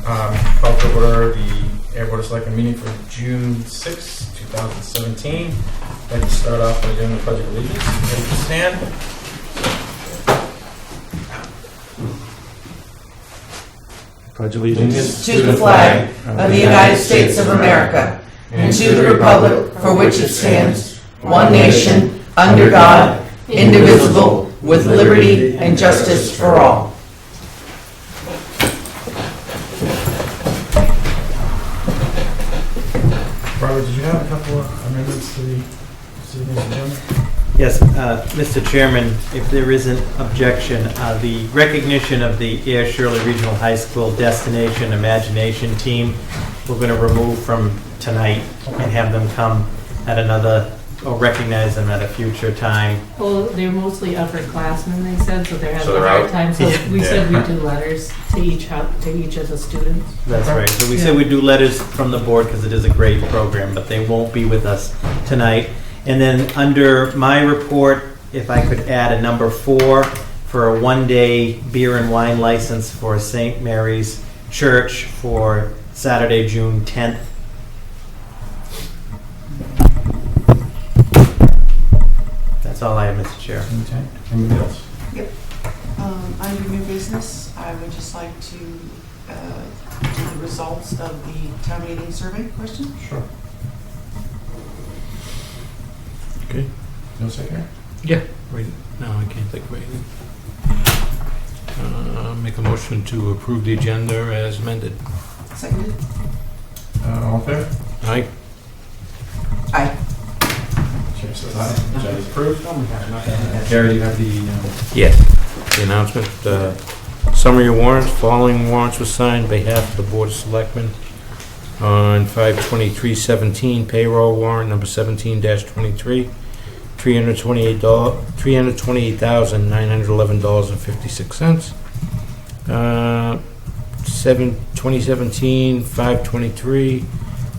Call to order the Ayer Board of Selectmen meeting for June 6, 2017. I'd like to start off by doing the Pledge of Allegiance. Ready to stand? Pledge allegiance to the flag of the United States of America and to the republic for which it stands, one nation, under God, indivisible, with liberty and justice for all. Robert, did you have a couple of amendments to the evening's agenda? Yes, Mr. Chairman, if there isn't objection, the recognition of the Ayer Shirley Regional High School Destination Imagination Team, we're going to remove from tonight and have them come at another, or recognize them at a future time. Well, they're mostly upperclassmen, they said, so they're having So a they're hard out. time. So we said we'd do letters to each of the students. That's right. So we said we'd do letters from the board because it is a great program, but they won't be with us tonight. And then under my report, if I could add a number 4 for a one-day beer and wine license for St. Mary's Church for Saturday, June 10th. That's all I have, Mr. Chair. Okay. Anybody else? Yep. Under new business, I would just like to do the results of the town meeting survey question. Sure. Okay. No second? Yeah. Wait, no, I can't think of anything. Make a motion to approve the agenda as amended. Seconded. All in favor? Aye. Aye. Chair says aye. Agenda is approved. Gary, do you have the... Yes. The announcement, summary of warrants. Following warrants were signed on behalf of the Board of Selectmen on 5/23/17 payroll warrant number 17-23, $328,911.56. 2017 5/23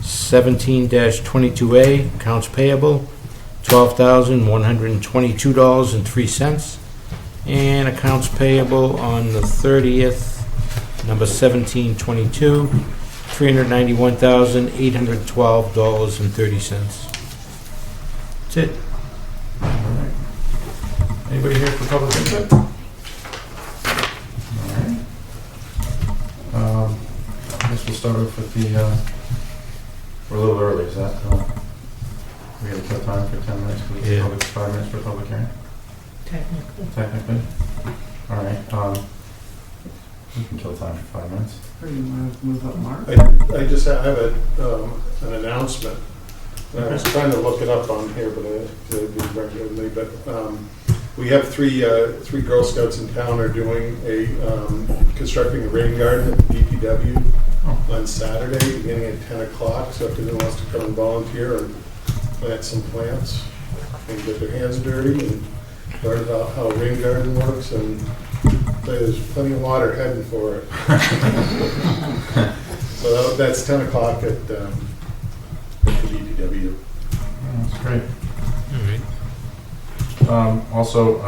17-22A accounts payable $12,122.03, and accounts payable on the 30th number 1722 $391,812.30. That's it. All right. Anybody here for public input? All right. I guess we'll start off with the, we're a little early, is that, we have to kill time for 10 minutes, for the Yeah. public, 5 minutes for public hearing, technically? All right, we can kill time for 5 minutes. Or you want to move up, Mark? I just have an announcement. I was trying to look it up on here, but I didn't bring it with me. But we have three Girl Scouts in town are doing constructing a rain garden at the DPW on Saturday, beginning at 10 o'clock. So if anyone wants to come and volunteer and plant some plants and get their hands dirty and learn about how a rain garden works, and there's plenty of water heading for it. So that's 10 o'clock at the DPW. That's great. All right. Also,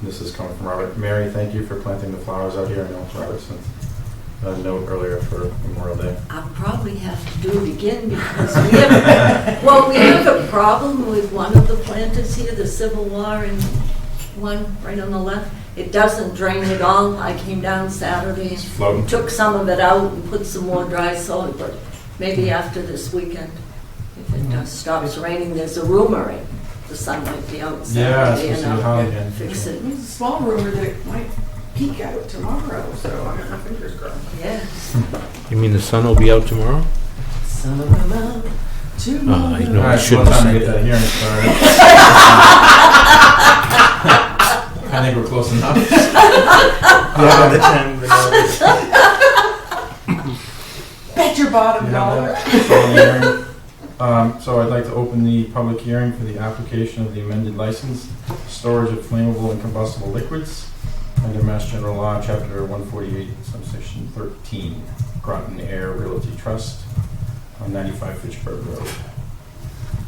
this is coming from Robert. Mary, thank you for planting the flowers out here. I know Robert sent a note earlier for Memorial Day. I'll probably have to do it again because we have a problem with one of the planters here, the Civil War, and one right on the left. It doesn't drain at all. I came down Saturday, It's floating. took some of it out and put some more dry soil, but maybe after this weekend, if it stops raining, there's a rumor the sun might be out Yeah, it's Saturday, supposed to be and hot I'll again. fix it. There's a small rumor that it might peak out tomorrow, so I'm going to fingers crossed. Yes. You mean the sun will be out tomorrow? Some of them out tomorrow. I know. All right, shouldn't well, time to have get said that hearing started. I think we're close enough. Bet your bottom You have dollar. that? Public hearing. So I'd like to open the public hearing for the application of the amended license, storage of flammable and combustible liquids, under Mass General Law, Chapter 148, subsection 13, Groton Air Realty Trust, on 95 Fitchburg Road.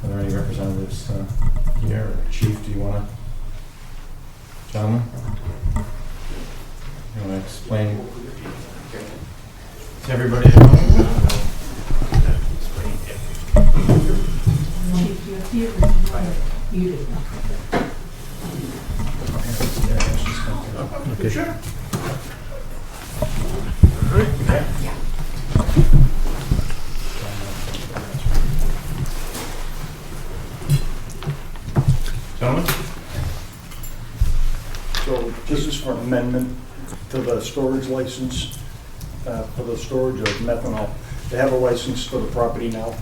Are there any representatives here? Chief, do you want to? Gentlemen? You want to explain? Everybody at home? Chief, you did not. Okay. Sure. Gentlemen? So this is for amendment to the storage license, for the storage of methanol. They have a license for the property now.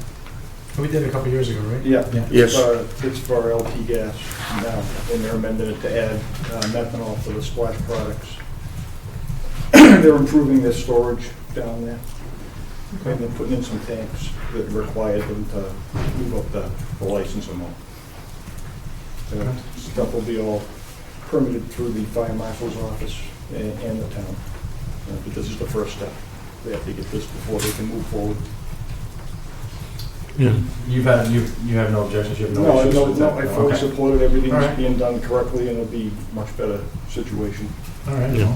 We did it a couple years ago, right? Yeah. Yes. It's for LP gas now, and they're amending it to add methanol for the splash products. They're improving their storage down there. And they're putting in some tanks that require them to move up the license amount. Stuff will be all permitted through the fire marshal's office and the town. But this is the first step. They have to get this before they can move forward. Yeah. You have no objections, you have no No, issues with that? I fully Okay. support it. Everything's All right. being done correctly, and it'll be much better situation. All right. Yeah.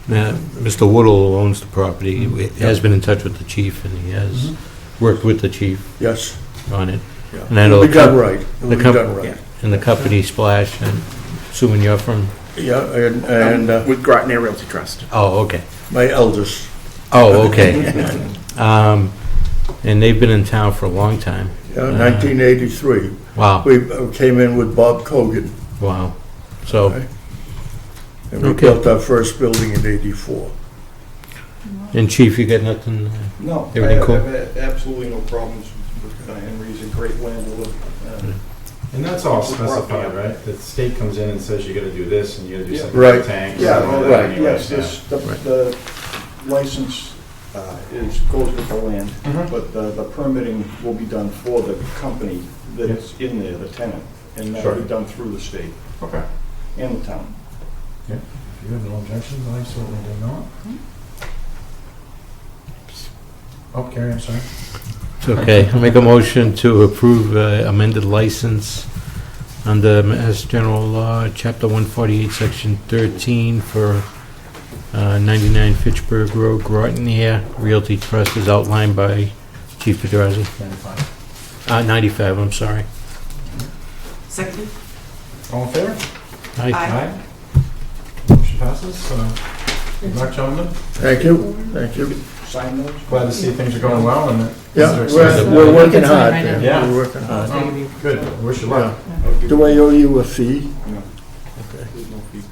Now, Mr. Woodall owns the property. He has been in touch with the chief, and he has worked with the chief Yes. on it. Yeah. And I know It'll be the done com- right. It'll the be com- done right. And the company Splash, and assuming you're from, Yeah, and With Groton Air Realty Trust. oh, okay. my eldest. Oh, okay. And they've been in town for a long time. 1983. Wow, We came in with Bob Cogan, wow. So, Right. and we Okay. built our first building in '84. and chief, you got nothing? No, Everything cool? I have absolutely no problems with Henry's a great landlord. And that's all specified, right? The state comes in and says you gotta do this, and you gotta do something Right. with the tanks. Yeah, and all well, that right, anyways, yes, yeah. the license goes with the land, Mhm. but the permitting will be done for the company that's in there, the tenant, and that'll be Sure. done through the state Okay. and the town. If you have no objections, I certainly do not. Oh, Carrie, I'm sorry. It's okay. I'll make a motion to approve amended license under Mass General Law, Chapter 148, Section 13 for 99 Fitchburg Road, Groton Air Realty Trust as outlined by Chief Pedrazi. 95, I'm sorry. Second? All in favor? Aye. Motion passes. Good luck, gentlemen. Thank you, thank you. Sign those? Glad to see things are going well and that. Yeah, things are exciting. we're working It's hard. right now. man. Yeah. We're working hard. Oh, good. Wish you luck. Do I owe you a fee? No. Okay. There's no fee.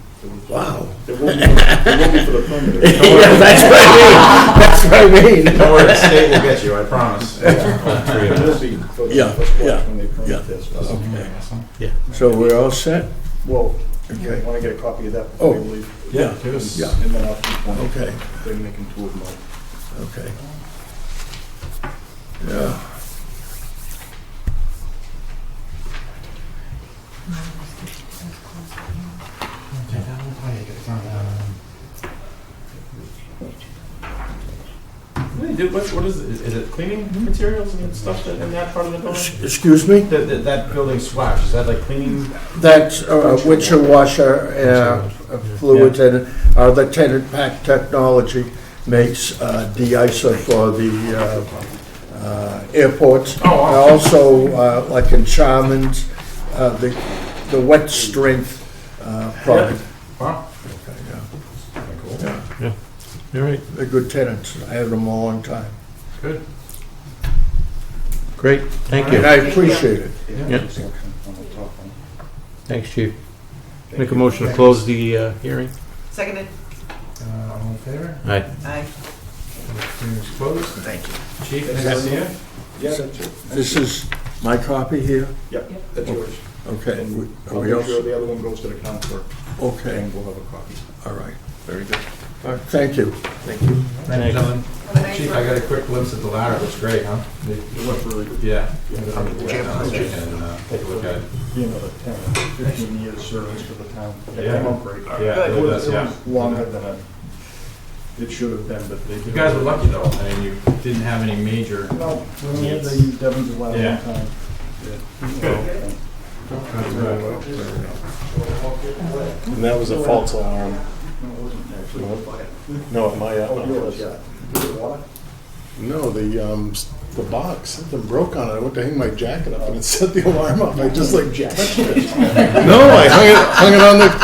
Wow. There will be for the permit. Yeah, that's what I mean. That's what I mean. Don't worry, the state will get you, I promise. There will be for the Yeah, first yeah, when they yeah. permit this. Okay. So we're all set? Well, Okay. I want to get a copy of that Oh. before you leave, Yeah, give us. Yeah. and then I'll keep one. Okay. They're making two of them. Okay. Yeah. Take that one. Oh, yeah, get it done. What do they do? What is it? Is it cleaning materials and stuff that in that part of the building? Excuse me? That building swash, is that like cleaning? That's windshield washer fluids, and the tenant pack technology makes de-icer for the airports. Oh, And awesome. also, like in Charmin's, the wet strength product. Wow. Okay, Cool. yeah. Yeah. All right, They're good tenants. I had them a long time. Good. great. Thank And you. I appreciate it. Yeah. Thanks, Chief. Make a motion to close the hearing. Seconded? All in favor? Aye. Aye. Hearing's closed. Thank you. Chief, nice to see you. Yeah, that's it. This is my copy here? Yep, that's yours. Okay. And Are I'll we make all- sure the other one goes to the town clerk, Okay, and we'll have a copy. all right. Very good. All right, thank you. Thank you. Thank you, gentlemen. Chief, I got a quick glimpse at the ladder. It looks great, huh? It looks really good. Yeah. Yeah. Take a look at it. You know, the town, 15 years service to the town. It Yeah. came out great. Yeah, It it was does, yeah. longer than it should have been, but they did. You guys were lucky though. I mean, you didn't have any major. No, we only had the Devon's a lot Yeah. of time. Good. And that was a false alarm. No, it wasn't actually. No, at my Oh, yours, yeah. Was it water? No, the box, something broke on it. I went to hang my jacket up and it set the alarm off. I just like touched it. No, I hung it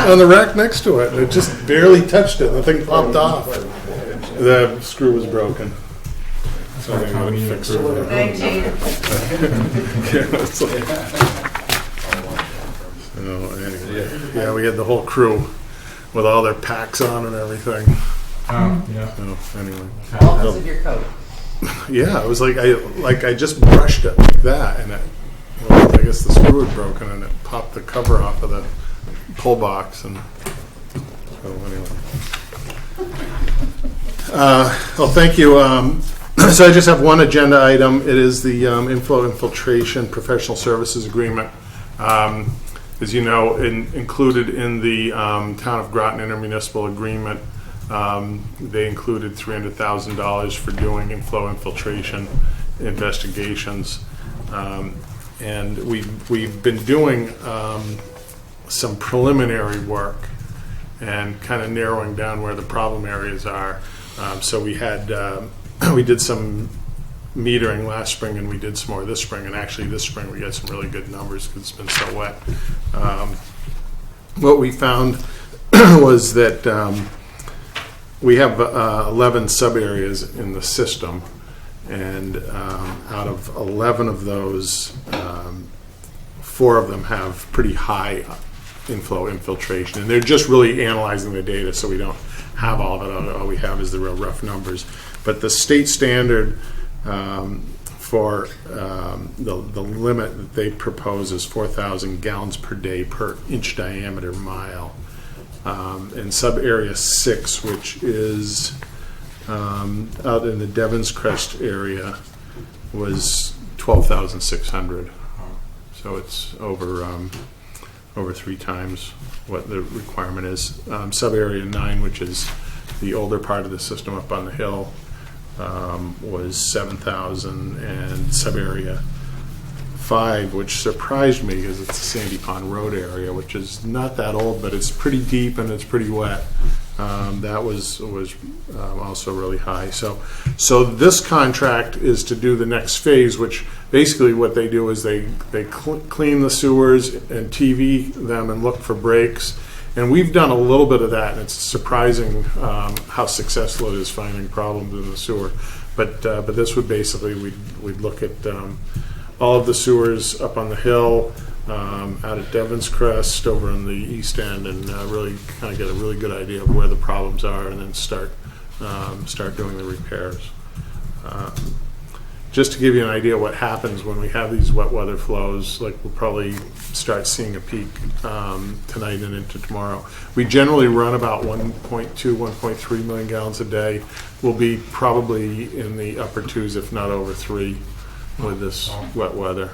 on the rack next to it. It just barely touched it. The thing popped off. The screw was broken. So I had to fix it. Thank you. Yeah, it's like, so anyway, yeah, we had the whole crew with all their packs on and everything. Yeah. So anyway, All because of your coat. yeah, it was like I just brushed it like that, and it, well, I guess the screw had broken, and it popped the cover off of the pull box, and so anyway. Well, thank you. So I just have one agenda item. It is the infiltration professional services agreement. As you know, included in the Town of Groton intermunicipal agreement, they included $300,000 for doing infiltration investigations. And we've been doing some preliminary work and kind of narrowing down where the problem areas are. So we had we did some metering last spring, and we did some more this spring. And actually, this spring we got some really good numbers because it's been so wet. What we found was that we have 11 sub areas in the system, and out of 11 of those, 4 of them have pretty high infiltration, and they're just really analyzing the data, so we don't have all of it. All we have is the real rough numbers. But the state standard for the limit that they propose is 4,000 gallons per day per inch diameter mile. And sub area 6, which is out in the Devon's Crest area, was 12,600. So it's over 3 times what the requirement is. Sub area 9, which is the older part of the system up on the hill, was 7,000, and sub area 5, which surprised me because it's the Sandy Pond Road area, which is not that old, but it's pretty deep and it's pretty wet. That was also really high. So this contract is to do the next phase, which basically what they do is they clean the sewers and TV them and look for breaks. And we've done a little bit of that, and it's surprising how successful it is finding problems in the sewer. But this would basically, we'd look at all of the sewers up on the hill, out at Devon's Crest, over on the east end, and really kind of get a really good idea of where the problems are, and then start doing the repairs. Just to give you an idea what happens when we have these wet weather flows, like we'll probably start seeing a peak tonight and into tomorrow. We generally run about 1.2, 1.3 million gallons a day. We'll be probably in the upper 2s, if not over 3, with this wet weather.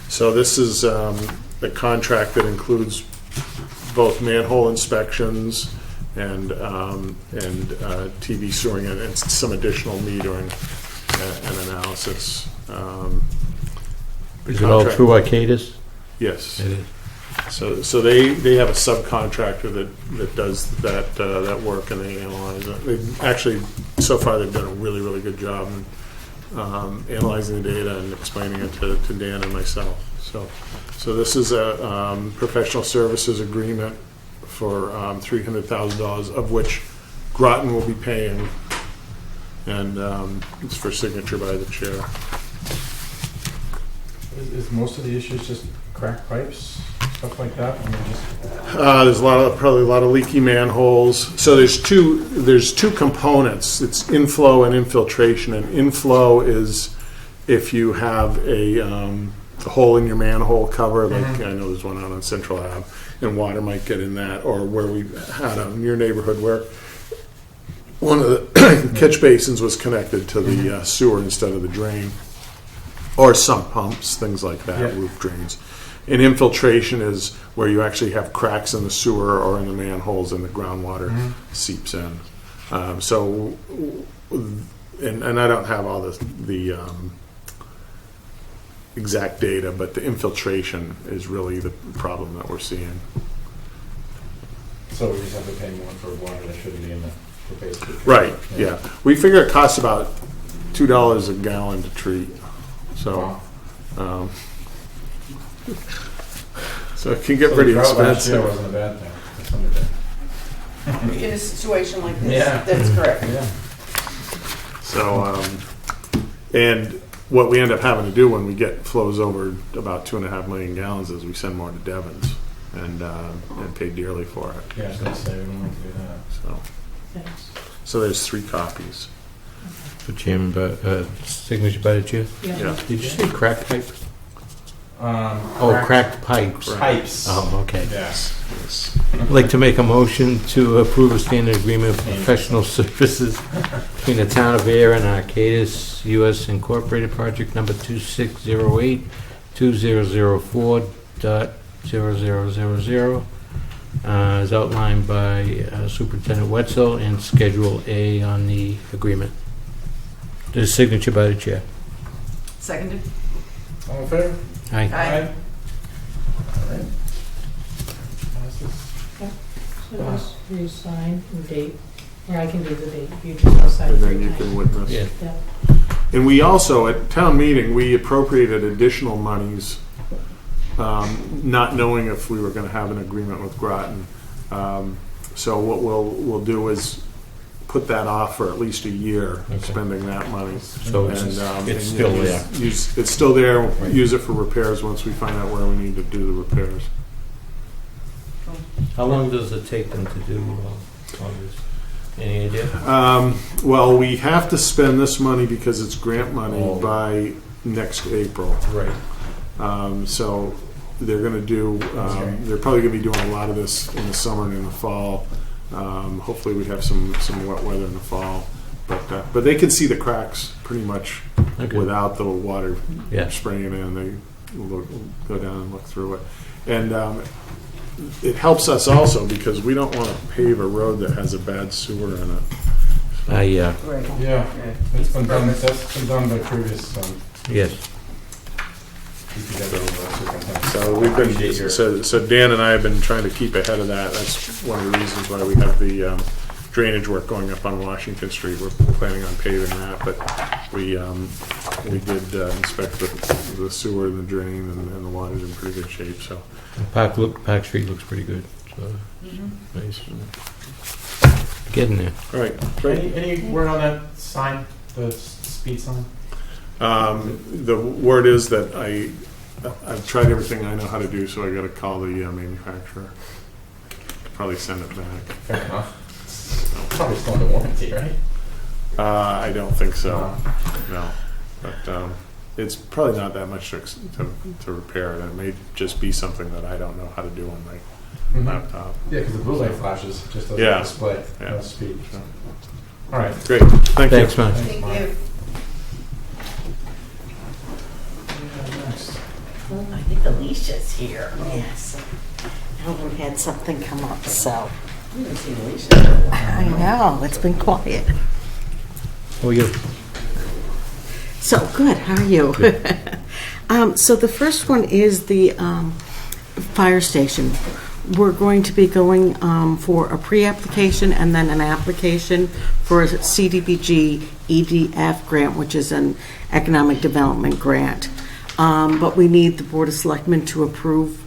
So this is a contract that includes both manhole inspections and TV sewering and some additional metering and analysis. Is it all through Arcadis? Yes. It is. So they have a subcontractor that does that work, and they analyze it. They've actually, so far, they've done a really, really good job in analyzing the data and explaining it to Dan and myself. So this is a professional services agreement for $300,000, of which Groton will be paying, and it's for signature by the chair. Is most of the issues just cracked pipes, stuff like that? I mean, just There's probably a lot of leaky manholes. So there's two components. It's inflow and infiltration. And inflow is if you have a hole in your manhole cover, like I know there's one out on Central Ave, and water might get in that, or where we had in your neighborhood where one of the catch basins was connected to the sewer instead of the drain, or sump pumps, things like that, roof drains. And infiltration is where you actually have cracks in the sewer or in the manholes, and the groundwater seeps in. And I don't have all the exact data, but the infiltration is really the problem that we're seeing. so we just have to pay more for water that shouldn't be in there. basically. Right, yeah. We figure it costs about $2 a gallon to treat, so, so it can get pretty So the drought last year expensive. wasn't a bad thing. for some of it. In a situation like this, Yeah. that's correct. Yeah. So, and what we end up having to do when we get flows over about 2.5 million gallons is we send more to Devon's and pay dearly for it. Yeah, I was gonna say, we don't want to do that. So, Thanks. so there's 3 copies. For Chairman, signature by the chair. Yeah. Did you say crack pipe? Cracked Cracked pipes. pipes. Oh, okay. Yes. I'd like to make a motion to approve a standard agreement for professional services between the town of Ayer and Arcadis US Incorporated Project number 2608-2004.0000, as outlined by Superintendent Wetzel and Schedule A on the agreement. The signature by the chair. Seconded? All in favor? Aye. Aye. All right. Passes. So just you sign and date, or I can do the date. You just go sign And for then you time. can witness. Yeah. Yeah. And we also, at town meeting, we appropriated additional monies, not knowing if we were going to have an agreement with Groton. So what we'll do is put that off for at least a year, Okay. spending that money. So it's And, it's and still use- there. It's still there. Use it for repairs once we find out where we need to do the repairs. How long does it take them to do all this? Any idea? Well, we have to spend this money because it's grant money Oh. by next April. Right. So they're going to do, they're probably going to be doing a lot of this in the summer and in the fall. Hopefully we have some wet weather in the fall. But they can see the cracks pretty much Okay. without the water Yeah. spraying in. They go down and look through it. And it helps us also because we don't want to pave a road that has a bad sewer in it. Right. Yeah, it's been done, that's been done by previous, Yes. DPW superintendents. So we've Appreciate your- been, so Dan and I have been trying to keep ahead of that. That's one of the reasons why we have the drainage work going up on Washington Street. We're planning on paving that, but we did inspect the sewer and the drain, and the water's in pretty good shape. So Park Street looks pretty good. So nice. Getting there. all right, great. Any word on that sign, the speed sign? The word is that I've tried everything I know how to do, so I got to call the manufacturer. Probably send it back. Fair enough. Probably still under warranty, right? I don't think so. No, but it's probably not that much to repair. It may just be something that I don't know how to do on my laptop. Yeah, because the blue light flashes, just doesn't Yeah. display, Yeah. no speed. So. All right. Great, thank you. Thanks, man. Thank you. Next. I think Alicia's here. Yes. Ellen had something come up, so. I haven't seen Alicia in a while. I know, it's been quiet. How are you? So, good, how are you? So the first one is the fire station. We're going to be going for a pre-application and then an application for a CDBG EDF grant, which is an economic development grant. But we need the Board of Selectmen to approve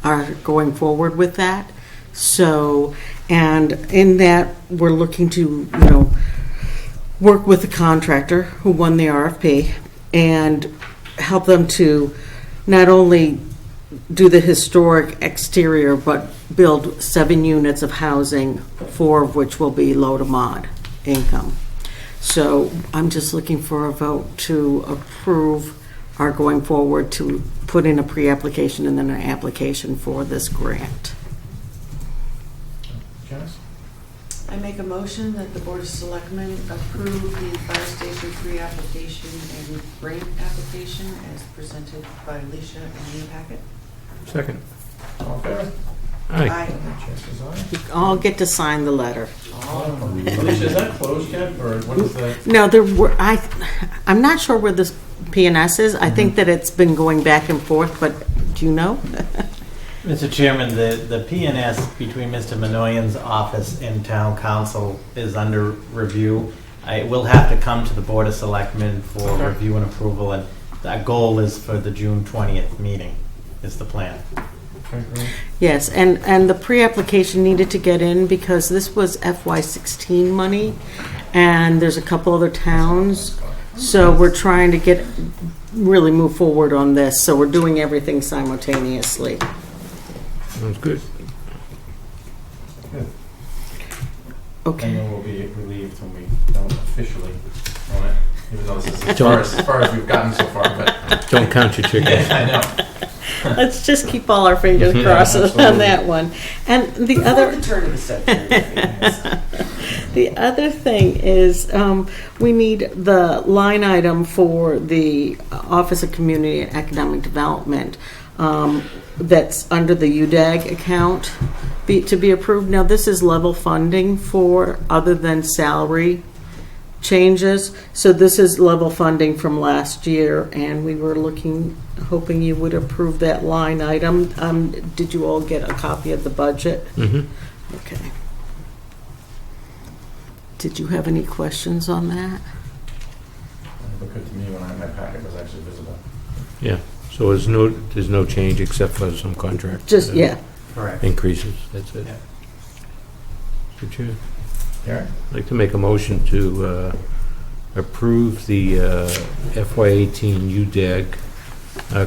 our going forward with that. So, and in that, we're looking to, work with the contractor who won the RFP and help them to not only do the historic exterior, but build 7 units of housing, 4 of which will be low to mod income. So I'm just looking for a vote to approve our going forward to put in a pre-application and then an application for this grant. Janice? I make a motion that the Board of Selectmen approve the fire station pre-application and grant application as presented by Alicia in the packet. Second. All in favor? Aye. Aye. Chair says aye. You all get to sign the letter. Alicia, is that closed yet, or what is that? No, I'm not sure where this PNS is. I think that it's been going back and forth, but do you know? Mr. Chairman, the PNS between Mr. Minoyan's office and town council is under review. It will have to come to the Board of Selectmen for Okay. review and approval, and that goal is for the June 20th meeting, is the plan. Okay, great. Yes, and the pre-application needed to get in because this was FY16 money, and there's a couple other towns, so we're trying to really move forward on this, so we're doing everything simultaneously. Sounds good. Good. Okay. And then we'll be relieved when we don't officially own it, even though this is as Don't- far as we've gotten so far, but. Don't count your chickens. Yeah, I know. Let's just keep all our fingers Yeah, crossed on absolutely. that one. And the other, turn of the century. the other thing is, we need the line item for the Office of Community and Economic Development, that's under the UDAG account to be approved. Now, this is level funding for other than salary changes. So this is level funding from last year, and we were hoping you would approve that line item. Did you all get a copy of the budget? Mm-hmm. Okay. Did you have any questions on that? It looked good to me when my packet was actually visible. Yeah, so there's no change except for some contract. Yeah. Correct. Increases, that's it. Yeah. Mr. Chair, Gary? I'd like to make a motion to approve the FY18 UDAG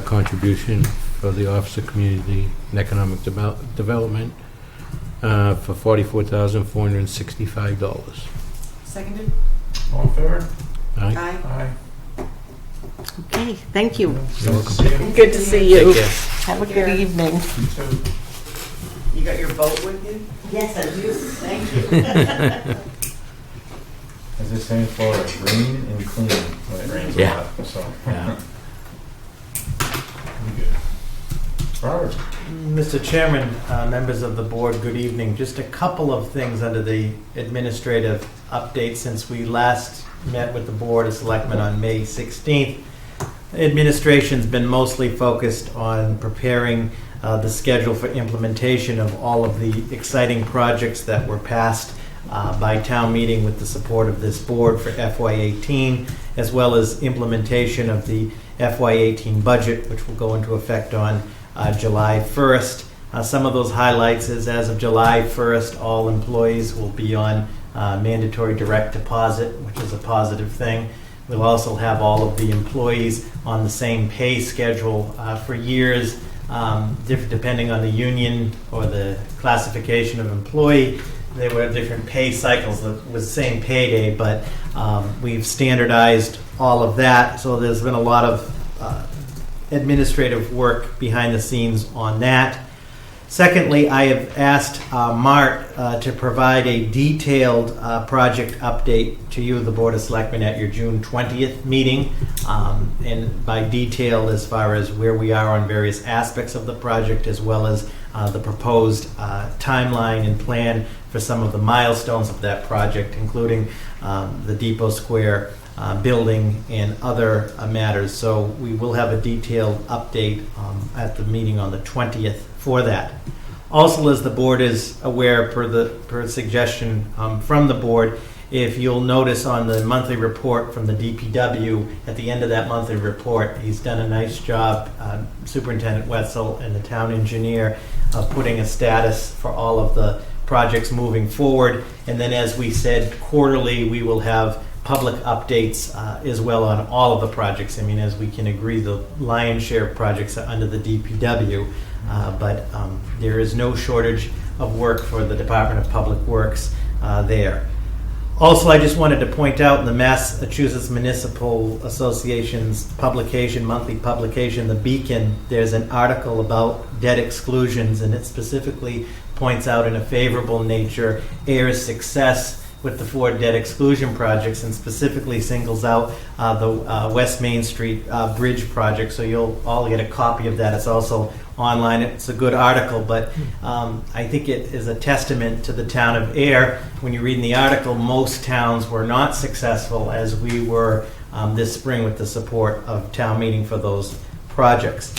contribution for the Office of Community and Economic Development for $44,465. Seconded? All in favor? Aye. Aye. Aye. Okay, thank you. You're welcome. See you. Good to see you. Take care. Have a good evening. You too. You got your boat with you? Yes, I do. Thank you. As they say in Florida, green and clean when it rains a Yeah. lot, so. Yeah. We good. Robert? Mr. Chairman, members of the board, good evening. Just a couple of things under the administrative update since we last met with the Board of Selectmen on May 16th. Administration's been mostly focused on preparing the schedule for implementation of all of the exciting projects that were passed by town meeting with the support of this board for FY18, as well as implementation of the FY18 budget, which will go into effect on July 1st. Some of those highlights is as of July 1st, all employees will be on mandatory direct deposit, which is a positive thing. We'll also have all of the employees on the same pay schedule. For years, depending on the union or the classification of employee, there were different pay cycles with the same payday, but we've standardized all of that. So there's been a lot of administrative work behind the scenes on that. Secondly, I have asked Mart to provide a detailed project update to you, the Board of Selectmen, at your June 20th meeting. And by detail, as far as where we are on various aspects of the project, as well as the proposed timeline and plan for some of the milestones of that project, including the Depot Square building and other matters. So we will have a detailed update at the meeting on the 20th for that. Also, as the board is aware, per suggestion from the board, if you'll notice on the monthly report from the DPW, at the end of that monthly report, he's done a nice job, Superintendent Wetzel and the town engineer, of putting a status for all of the projects moving forward. And then, as we said, quarterly we will have public updates as well on all of the projects. I mean, as we can agree, the lion's share of projects are under the DPW, but there is no shortage of work for the Department of Public Works there. Also, I just wanted to point out in the Massachusetts Municipal Association's publication, monthly publication, The Beacon, there's an article about debt exclusions, and it specifically points out in a favorable nature Ayer's success with the 4 debt exclusion projects, and specifically singles out the West Main Street Bridge project. So you'll all get a copy of that. It's also online. It's a good article, but I think it is a testament to the town of Ayer. When you read in the article, most towns were not successful as we were this spring with the support of town meeting for those projects.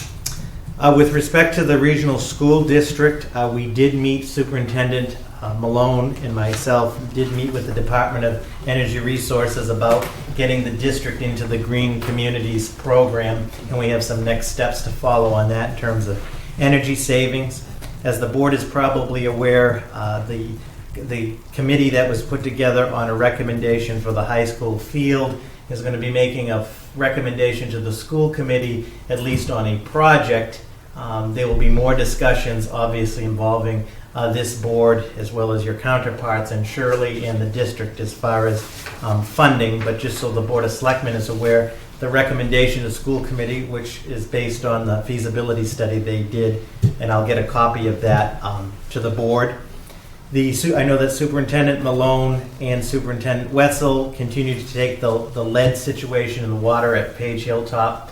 With respect to the regional school district, we did meet Superintendent Malone and myself, did meet with the Department of Energy Resources about getting the district into the Green Communities program, and we have some next steps to follow on that in terms of energy savings. As the board is probably aware, the committee that was put together on a recommendation for the high school field is going to be making a recommendation to the school committee, at least on a project. There will be more discussions, obviously, involving this board as well as your counterparts and Shirley and the district as far as funding. But just so the Board of Selectmen is aware, the recommendation to the school committee, which is based on the feasibility study they did, and I'll get a copy of that to the board. I know that Superintendent Malone and Superintendent Wetzel continue to take the lead situation in the water at Page Hilltop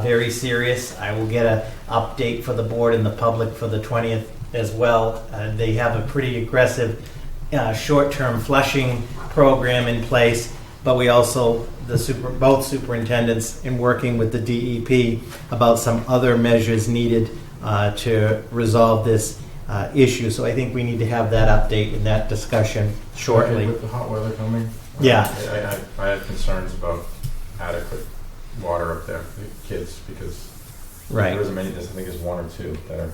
very serious. I will get an update for the board and the public for the 20th as well. They have a pretty aggressive short-term flushing program in place, but we also, both superintendents, in working with the DEP about some other measures needed to resolve this issue. So I think we need to have that update and that discussion shortly. With the hot weather coming, Yeah. I had concerns about adequate water up there for the kids because Right. there isn't many. I think there's one or two that are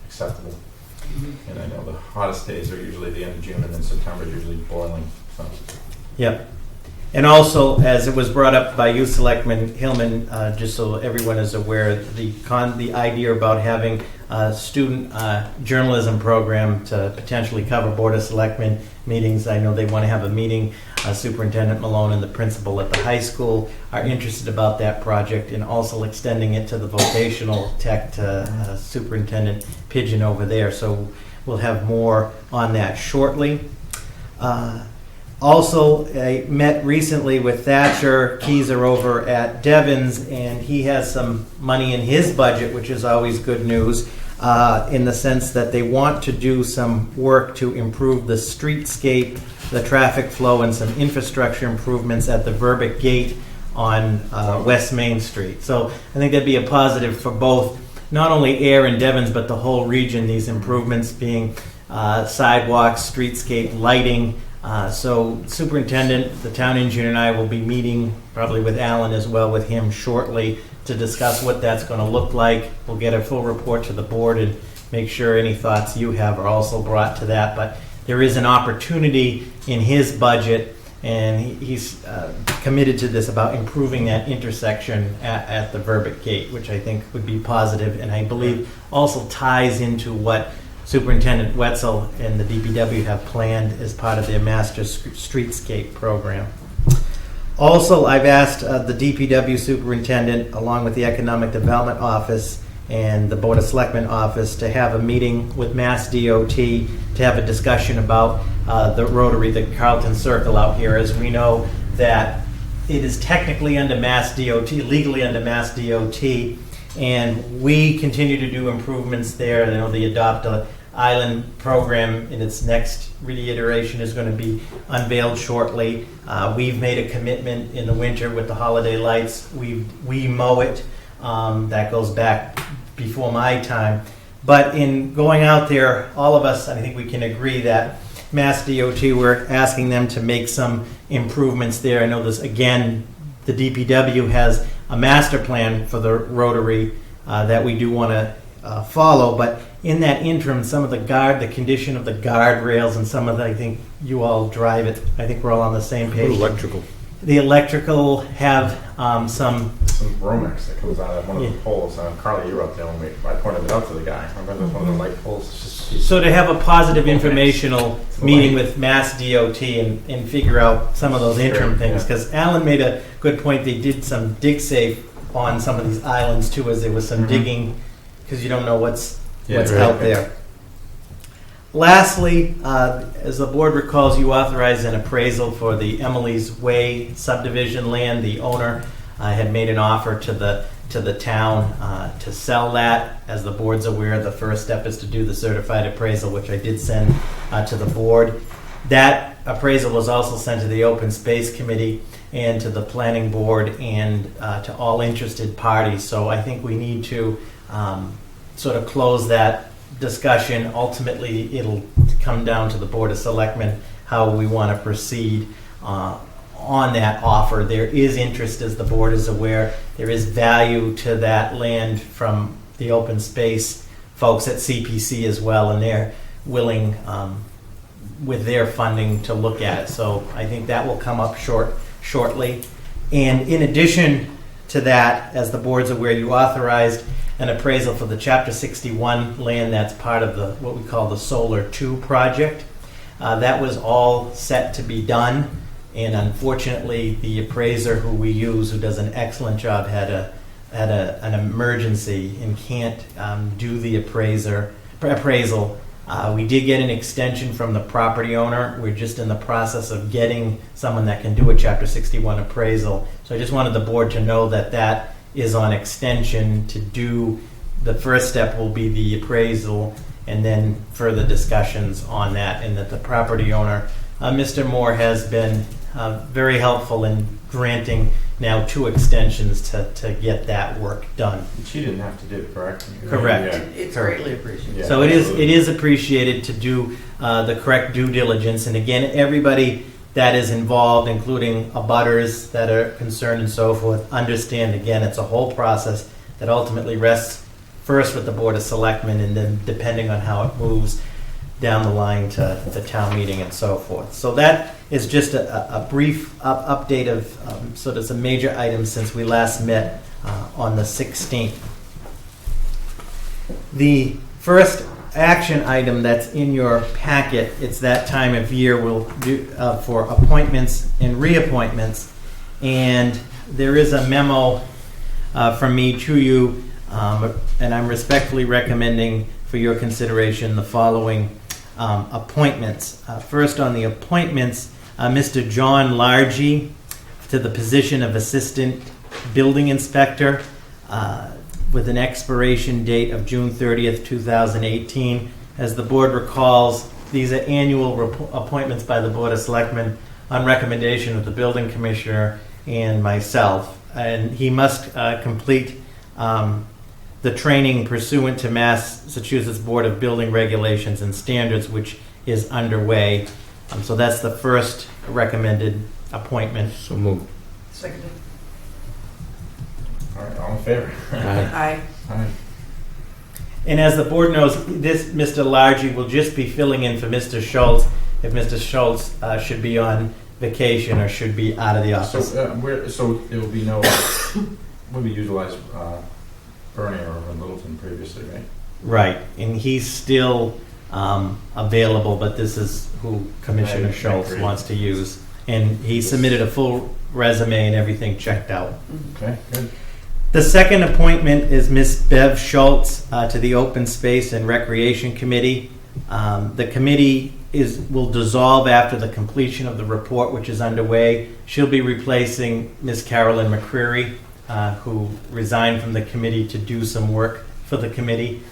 acceptable. And I know the hottest days are usually the end of June, and then September is usually boiling. So. Yep. And also, as it was brought up by you, Selectman Hillman, just so everyone is aware, the idea about having a student journalism program to potentially cover Board of Selectmen meetings. I know they want to have a meeting. Superintendent Malone and the principal at the high school are interested about that project, and also extending it to the vocational tech to Superintendent Pigeon over there. So we'll have more on that shortly. Also, I met recently with Thatcher Keyser over at Devon's, and he has some money in his budget, which is always good news, in the sense that they want to do some work to improve the streetscape, the traffic flow, and some infrastructure improvements at the Verbic Gate on West Main Street. So I think that'd be a positive for both, not only Ayer and Devon's, but the whole region, these improvements being sidewalks, streetscape, lighting. So superintendent, the town engineer, and I will be meeting probably with Alan as well, with him shortly, to discuss what that's going to look like. We'll get a full report to the board and make sure any thoughts you have are also brought to that. But there is an opportunity in his budget, and he's committed to this, about improving that intersection at the Verbic Gate, which I think would be positive, and I believe also ties into what Superintendent Wetzel and the DPW have planned as part of their Master Streetscape program. Also, I've asked the DPW Superintendent, along with the Economic Development Office and the Board of Selectmen Office, to have a meeting with Mass DOT to have a discussion about the Rotary, the Carlton Circle out here. As we know that it is technically under Mass DOT, legally under Mass DOT, and we continue to do improvements there. You know, the Adopt a Island program in its next reiteration is going to be unveiled shortly. We've made a commitment in the winter with the holiday lights. We mow it. That goes back before my time. But in going out there, all of us, I think we can agree that Mass DOT, we're asking them to make some improvements there. I know this, again, the DPW has a master plan for the Rotary that we do want to follow, but in that interim, some of the condition of the guardrails, and some of the, I think you all drive it, I think we're all on the same page. Electrical. The electrical have some Romex that comes out of one of the poles. Carly, you were up there when I pointed it out to the guy. I remember one of the light poles. It's just, so to have a positive informational meeting with Mass DOT and figure out some of those interim things, because Alan made a good point. They did some dig safe on some of these islands too, as there was some digging, because you don't know what's out there. Lastly, as the board recalls, you authorized an appraisal for the Emily's Way subdivision land. The owner had made an offer to the town to sell that. As the board's aware, the first step is to do the certified appraisal, which I did send to the board. That appraisal was also sent to the Open Space Committee and to the Planning Board and to all interested parties. So I think we need to sort of close that discussion. Ultimately, it'll come down to the Board of Selectmen how we want to proceed on that offer. There is interest, as the board is aware. There is value to that land from the open space folks at CPC as well, and they're willing with their funding to look at it. So I think that will come up shortly. And in addition to that, as the board's aware, you authorized an appraisal for the Chapter 61 land that's part of the what we call the Solar 2 project. That was all set to be done, and unfortunately the appraiser who we use, who does an excellent job, had an emergency and can't do the appraisal. We did get an extension from the property owner. We're just in the process of getting someone that can do a Chapter 61 appraisal. So I just wanted the board to know that that is on extension to do. The first step will be the appraisal and then further discussions on that, and that the property owner, Mr. Moore, has been very helpful in granting now 2 extensions to get that work done. She didn't have to do it, correct? Correct. Yeah. It's greatly appreciated. Yeah, So it absolutely. is appreciated to do the correct due diligence. And again, everybody that is involved, including abutters that are concerned and so forth, understand, again, it's a whole process that ultimately rests first with the Board of Selectmen, and then depending on how it moves down the line to the town meeting and so forth. So that is just a brief update of sort of some major items since we last met on the 16th. The first action item that's in your packet, it's that time of year we'll do for appointments and reappointments, and there is a memo from me to you, and I'm respectfully recommending for your consideration the following appointments. First, on the appointments, Mr. John Largy to the position of Assistant Building Inspector with an expiration date of June 30th, 2018. As the board recalls, these are annual appointments by the Board of Selectmen on recommendation of the Building Commissioner and myself. And he must complete the training pursuant to Massachusetts Board of Building Regulations and Standards, which is underway. So that's the first recommended appointment. So moved. Seconded. All right, all in favor? Aye. Aye. And as the board knows, this Mr. Largy will just be filling in for Mr. Schultz if Mr. Schultz should be on vacation or should be out of the office. So there will be no, will be utilized Bernie or Littleton previously, right? Right, and he's still available, but this is who Commissioner I Schultz agree. wants to use. And he submitted a full resume and everything checked out. Okay, good. The second appointment is Ms. Bev Schultz to the Open Space and Recreation Committee. The committee will dissolve after the completion of the report, which is underway. She'll be replacing Ms. Carolyn McCreary, who resigned from the committee to do some work for the committee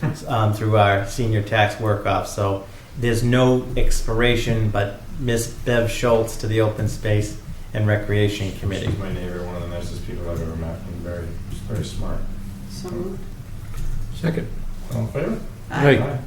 through our senior tax work-off. So there's no expiration, but Ms. Bev Schultz to the Open Space and Recreation Committee. She's my neighbor, one of the nicest people I've ever met, and very smart. So moved. Second. All in favor? Aye.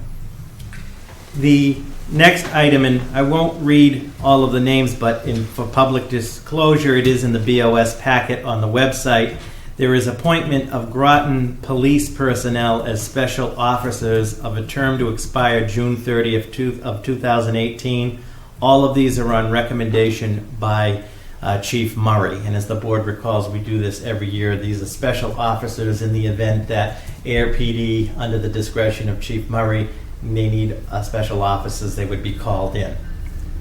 The next item, and I won't read all of the names, but for public disclosure, it is in the BOS packet on the website. There is appointment of Groton police personnel as special officers of a term to expire June 30th of 2018. All of these are on recommendation by Chief Murray. And as the board recalls, we do this every year. These are special officers in the event that Ayer PD, under the discretion of Chief Murray, they need special officers, they would be called in.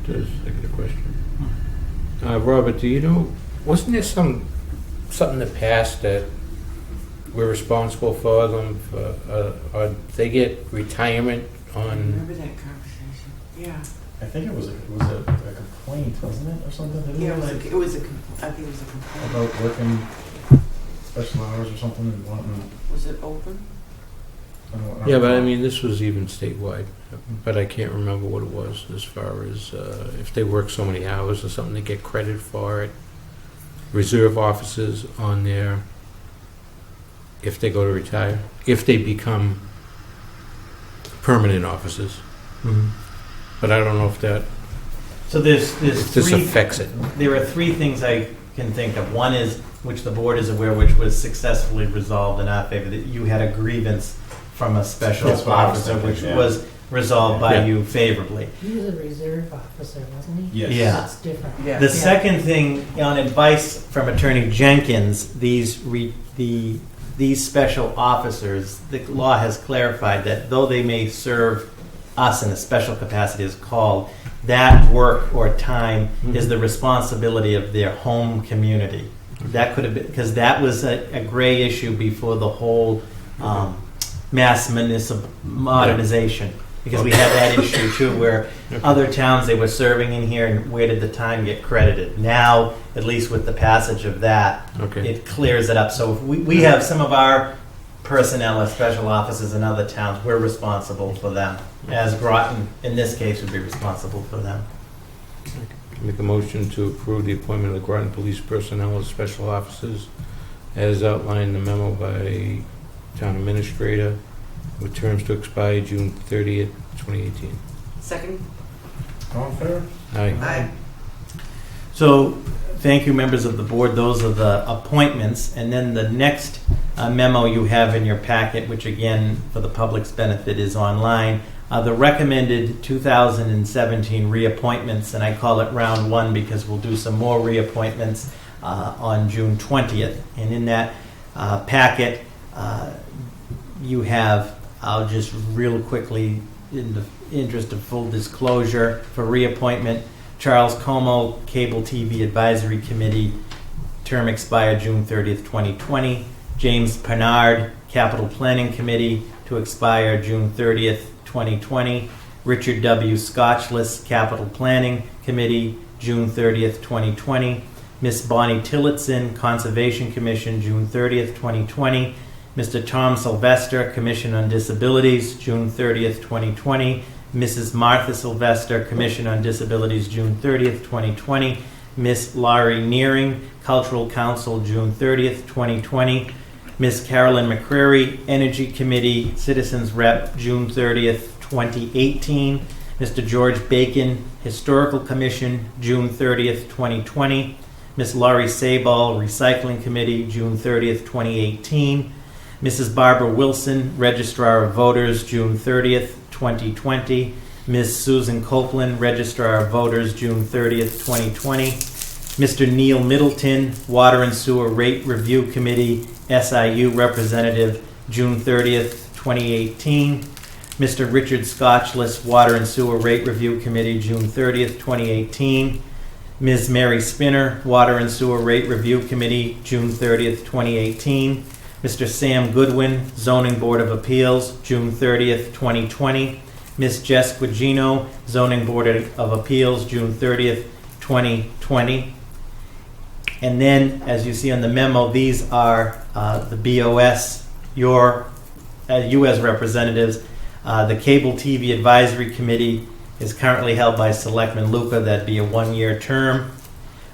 Just a second question. Robert, do you know, wasn't there something in the past that we're responsible for them, or they get retirement I on? remember that conversation. Yeah. I think it was a complaint, wasn't it, or something? Didn't Yeah, it, like, I think it was a complaint. about working special hours or something and wanting. Was it open? I don't Yeah, but I know. mean, this was even statewide, but I can't remember what it was as far as if they work so many hours or something, they get credit for it. Reserve officers on there. if they go to retire, if they become permanent officers. But I don't know if that, So there's if this three. affects it. There are three things I can think of. One is, which the board is aware, which was successfully resolved in our favor, that you had a grievance from a special That's what I was officer, thinking, which yeah. was resolved by Yeah. you favorably. He was a reserve officer, wasn't he? Yes. Yeah. That's different. Yeah. The second thing, on advice from Attorney Jenkins, these special officers, the law has clarified that though they may serve us in a special capacity as called, that work or time is the responsibility of their home community. That could have been, because that was a gray issue before the whole mass municipal modernization. Because we had that issue too, where other towns they were serving in here, and where did the time get credited? Now, at least with the passage of that, Okay. it clears it up. So if we have some of our personnel as special officers in other towns, we're responsible for them. As Groton, in this case, would be responsible for them. Make a motion to approve the appointment of the Groton Police personnel as special officers as outlined in the memo by Town Administrator, with terms to expire June 30th, 2018. Second? All in favor? Aye. Aye. So, thank you, members of the board. Those are the appointments. And then the next memo you have in your packet, which again, for the public's benefit, is online, the recommended 2017 reappointments, and I call it round one because we'll do some more reappointments on June 20th. And in that packet, you have, I'll just real quickly, in the interest of full disclosure, for reappointment, Charles Como, Cable TV Advisory Committee, term expired June 30th, 2020. James Pernard, Capital Planning Committee, to expire June 30th, 2020. Richard W. Scotchless, Capital Planning Committee, June 30th, 2020. Miss Bonnie Tillotson, Conservation Commission, June 30th, 2020. Mr. Tom Sylvester, Commission on Disabilities, June 30th, 2020. Mrs. Martha Sylvester, Commission on Disabilities, June 30th, 2020. Miss Laurie Nearing, Cultural Council, June 30th, 2020. Miss Carolyn McCreary, Energy Committee, Citizens Rep, June 30th, 2018. Mr. George Bacon, Historical Commission, June 30th, 2020. Miss Laurie Sabal, Recycling Committee, June 30th, 2018. Mrs. Barbara Wilson, Registrar of Voters, June 30th, 2020. Ms. Susan Copeland, Registrar of Voters, June 30th, 2020. Mr. Neil Middleton, Water and Sewer Rate Review Committee, SIU Representative, June 30th, 2018. Mr. Richard Scotchless, Water and Sewer Rate Review Committee, June 30th, 2018. Ms. Mary Spinner, Water and Sewer Rate Review Committee, June 30th, 2018. Mr. Sam Goodwin, Zoning Board of Appeals, June 30th, 2020. Ms. Jess Guigino, Zoning Board of Appeals, June 30th, 2020. And then, as you see on the memo, these are the BOS, your U.S. representatives. The Cable TV Advisory Committee is currently held by Selectman Luca. That'd be a one-year term.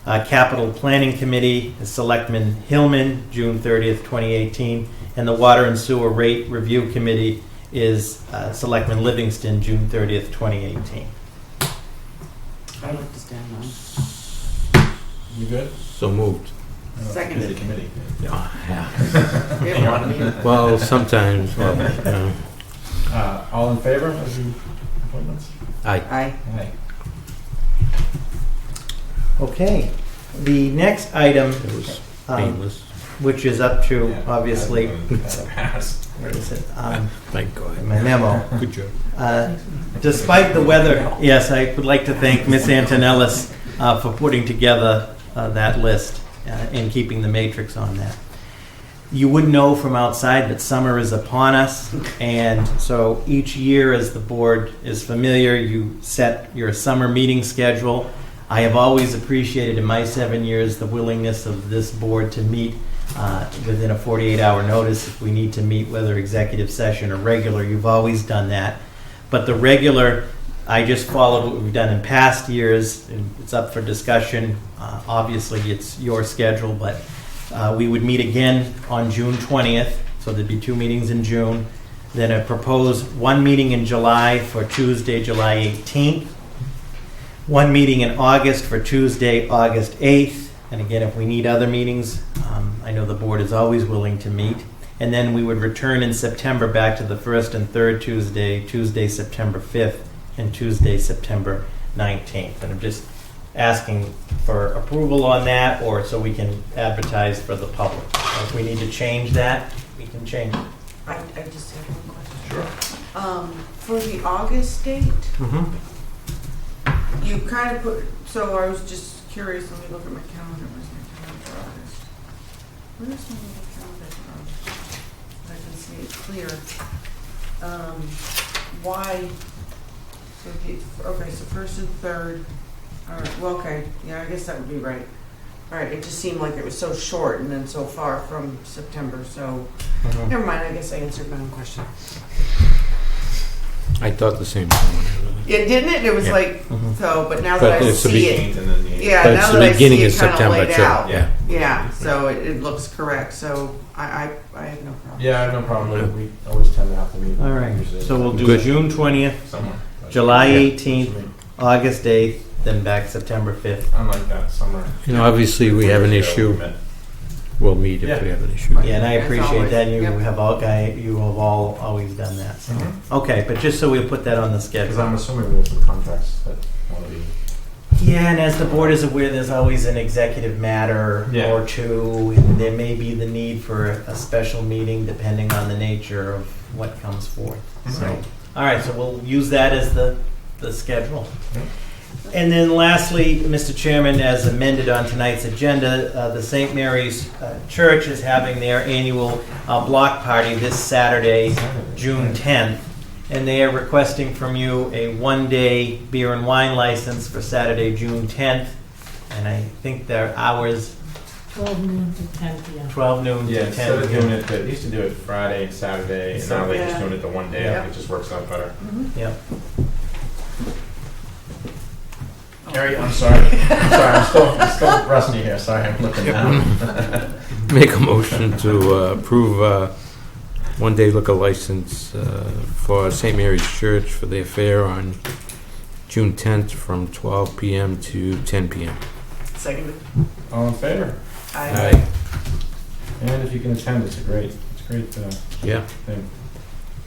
Capital Planning Committee is Selectman Hillman, June 30th, 2018. And the Water and Sewer Rate Review Committee is Selectman Livingston, June 30th, 2018. I'd like to stand on. You good? So moved. Seconded. Busy committee. We have a lot of meetings. Well, sometimes, All in favor of the appointments? aye. Aye. Aye. Okay. The next item, It was um, painless. which is up to, Yeah, obviously, that passed. where is it? Thank God. My memo. Good job. Despite the weather, yes, I would like to thank Ms. Antonellis for putting together that list and keeping the matrix on that. You would know from outside that summer is upon us, and so each year, as the board is familiar, you set your summer meeting schedule. I have always appreciated in my 7 years the willingness of this board to meet within a 48-hour notice if we need to meet, whether executive session or regular. You've always done that. But the regular, I just followed what we've done in past years. And it's up for discussion. Obviously, it's your schedule, but we would meet again on June 20th So there'd be 2 meetings in June. Then I propose 1 meeting in July for Tuesday, July 18th. 1 meeting in August for Tuesday, August 8th. And again, if we need other meetings, I know the board is always willing to meet. And then we would return in September back to the first and third Tuesday, Tuesday, September 5th, and Tuesday, September 19th. And I'm just asking for approval on that, or so we can advertise for the public. If we need to change that, we can change it. I just have one question. Sure. For the August date, you kind of put, so I was just curious, let me look at my calendar. Where's my calendar for August? Where's my little calendar for August? I can see it clear. Why? So okay, so first and third. All right, well, okay. Yeah, I guess that would be right. All right, it just seemed like it was so short and then so far from September, so never mind, I guess I answered my own question. I thought the same thing. Yeah, didn't it? It was Yeah. like, so, but now But that I it's the see it, And then the yeah, But now it's that the I beginning see of it kind of September, laid too. out. Yeah. Yeah, so it looks correct, so I have no problem. Yeah, I have no problem with it. We always tend to have to meet. All right, usually so we'll do Good. June 20th, somewhere. July Yeah. 18th, August 8th, then back September 5th. Unlike that summer. You know, obviously, we have an 4 years ago, we issue. met. We'll meet if we have an issue. Yeah, and I As appreciate always. that. You Yep. have all always done that. So. Mhm. Okay, but just so we put that on the Because schedule. I'm assuming we have some contracts that want to be. Yeah, and as the board is aware, there's always an executive matter Yeah. or two, and there may be the need for a special meeting depending on the nature of what comes forth. So, Right. all right, so we'll use that as the schedule. Yep. And then lastly, Mr. Chairman, as amended on tonight's agenda, the St. Mary's Church is having their annual block party this Saturday, June 10th. And they are requesting from you a 1-day beer and wine license for Saturday, June 10th. And I think their hours, 12 noon to 10 p.m. 12 noon Yeah, to instead of 10 doing it, they used to do it Friday and Saturday, and now they're just Yeah. doing it the one day. I Yeah. think it just works out better. Yep. Gary, I'm sorry. I'm still rusty here. Sorry, I'm looking down. Make a motion to approve 1-day liquor license for St. Mary's Church for their fair on June 10th from 12 p.m. to 10 p.m. Second. All in favor? Aye. And if you can attend, it's a great Yeah, thing.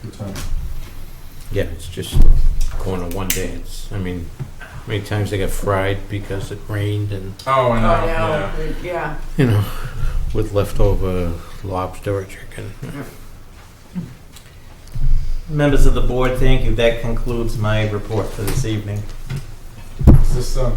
Good time. yeah, it's just going on 1 day. It's, I mean, how many times they got fried because it rained and, Oh, I Oh, know. no, yeah. you know, with leftover lobster or chicken. Members of the board, thank you. That concludes my report for this evening. Is this the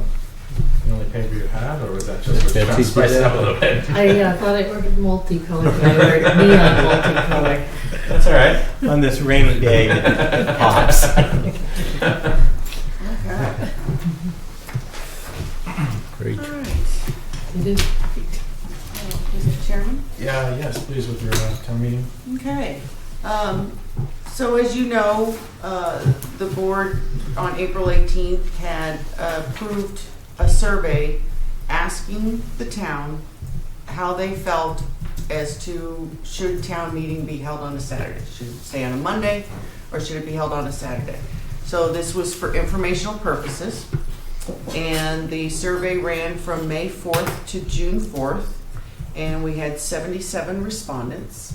only paper you have, or was that just Betsy trying to spice did it up that? a little bit? I thought I ordered multicolored, but I ordered neon multicolored. That's all right. On this rainy day, it pops. Okay. Great. All right. It is, Mr. Chairman? Yeah, yes, please, with your town meeting. Okay. So as you know, the board on April 18th had approved a survey asking the town how they felt as to should town meeting be held on a Saturday? Should it stay on a Monday or should it be held on a Saturday? So this was for informational purposes. And the survey ran from May 4th to June 4th. And we had 77 respondents.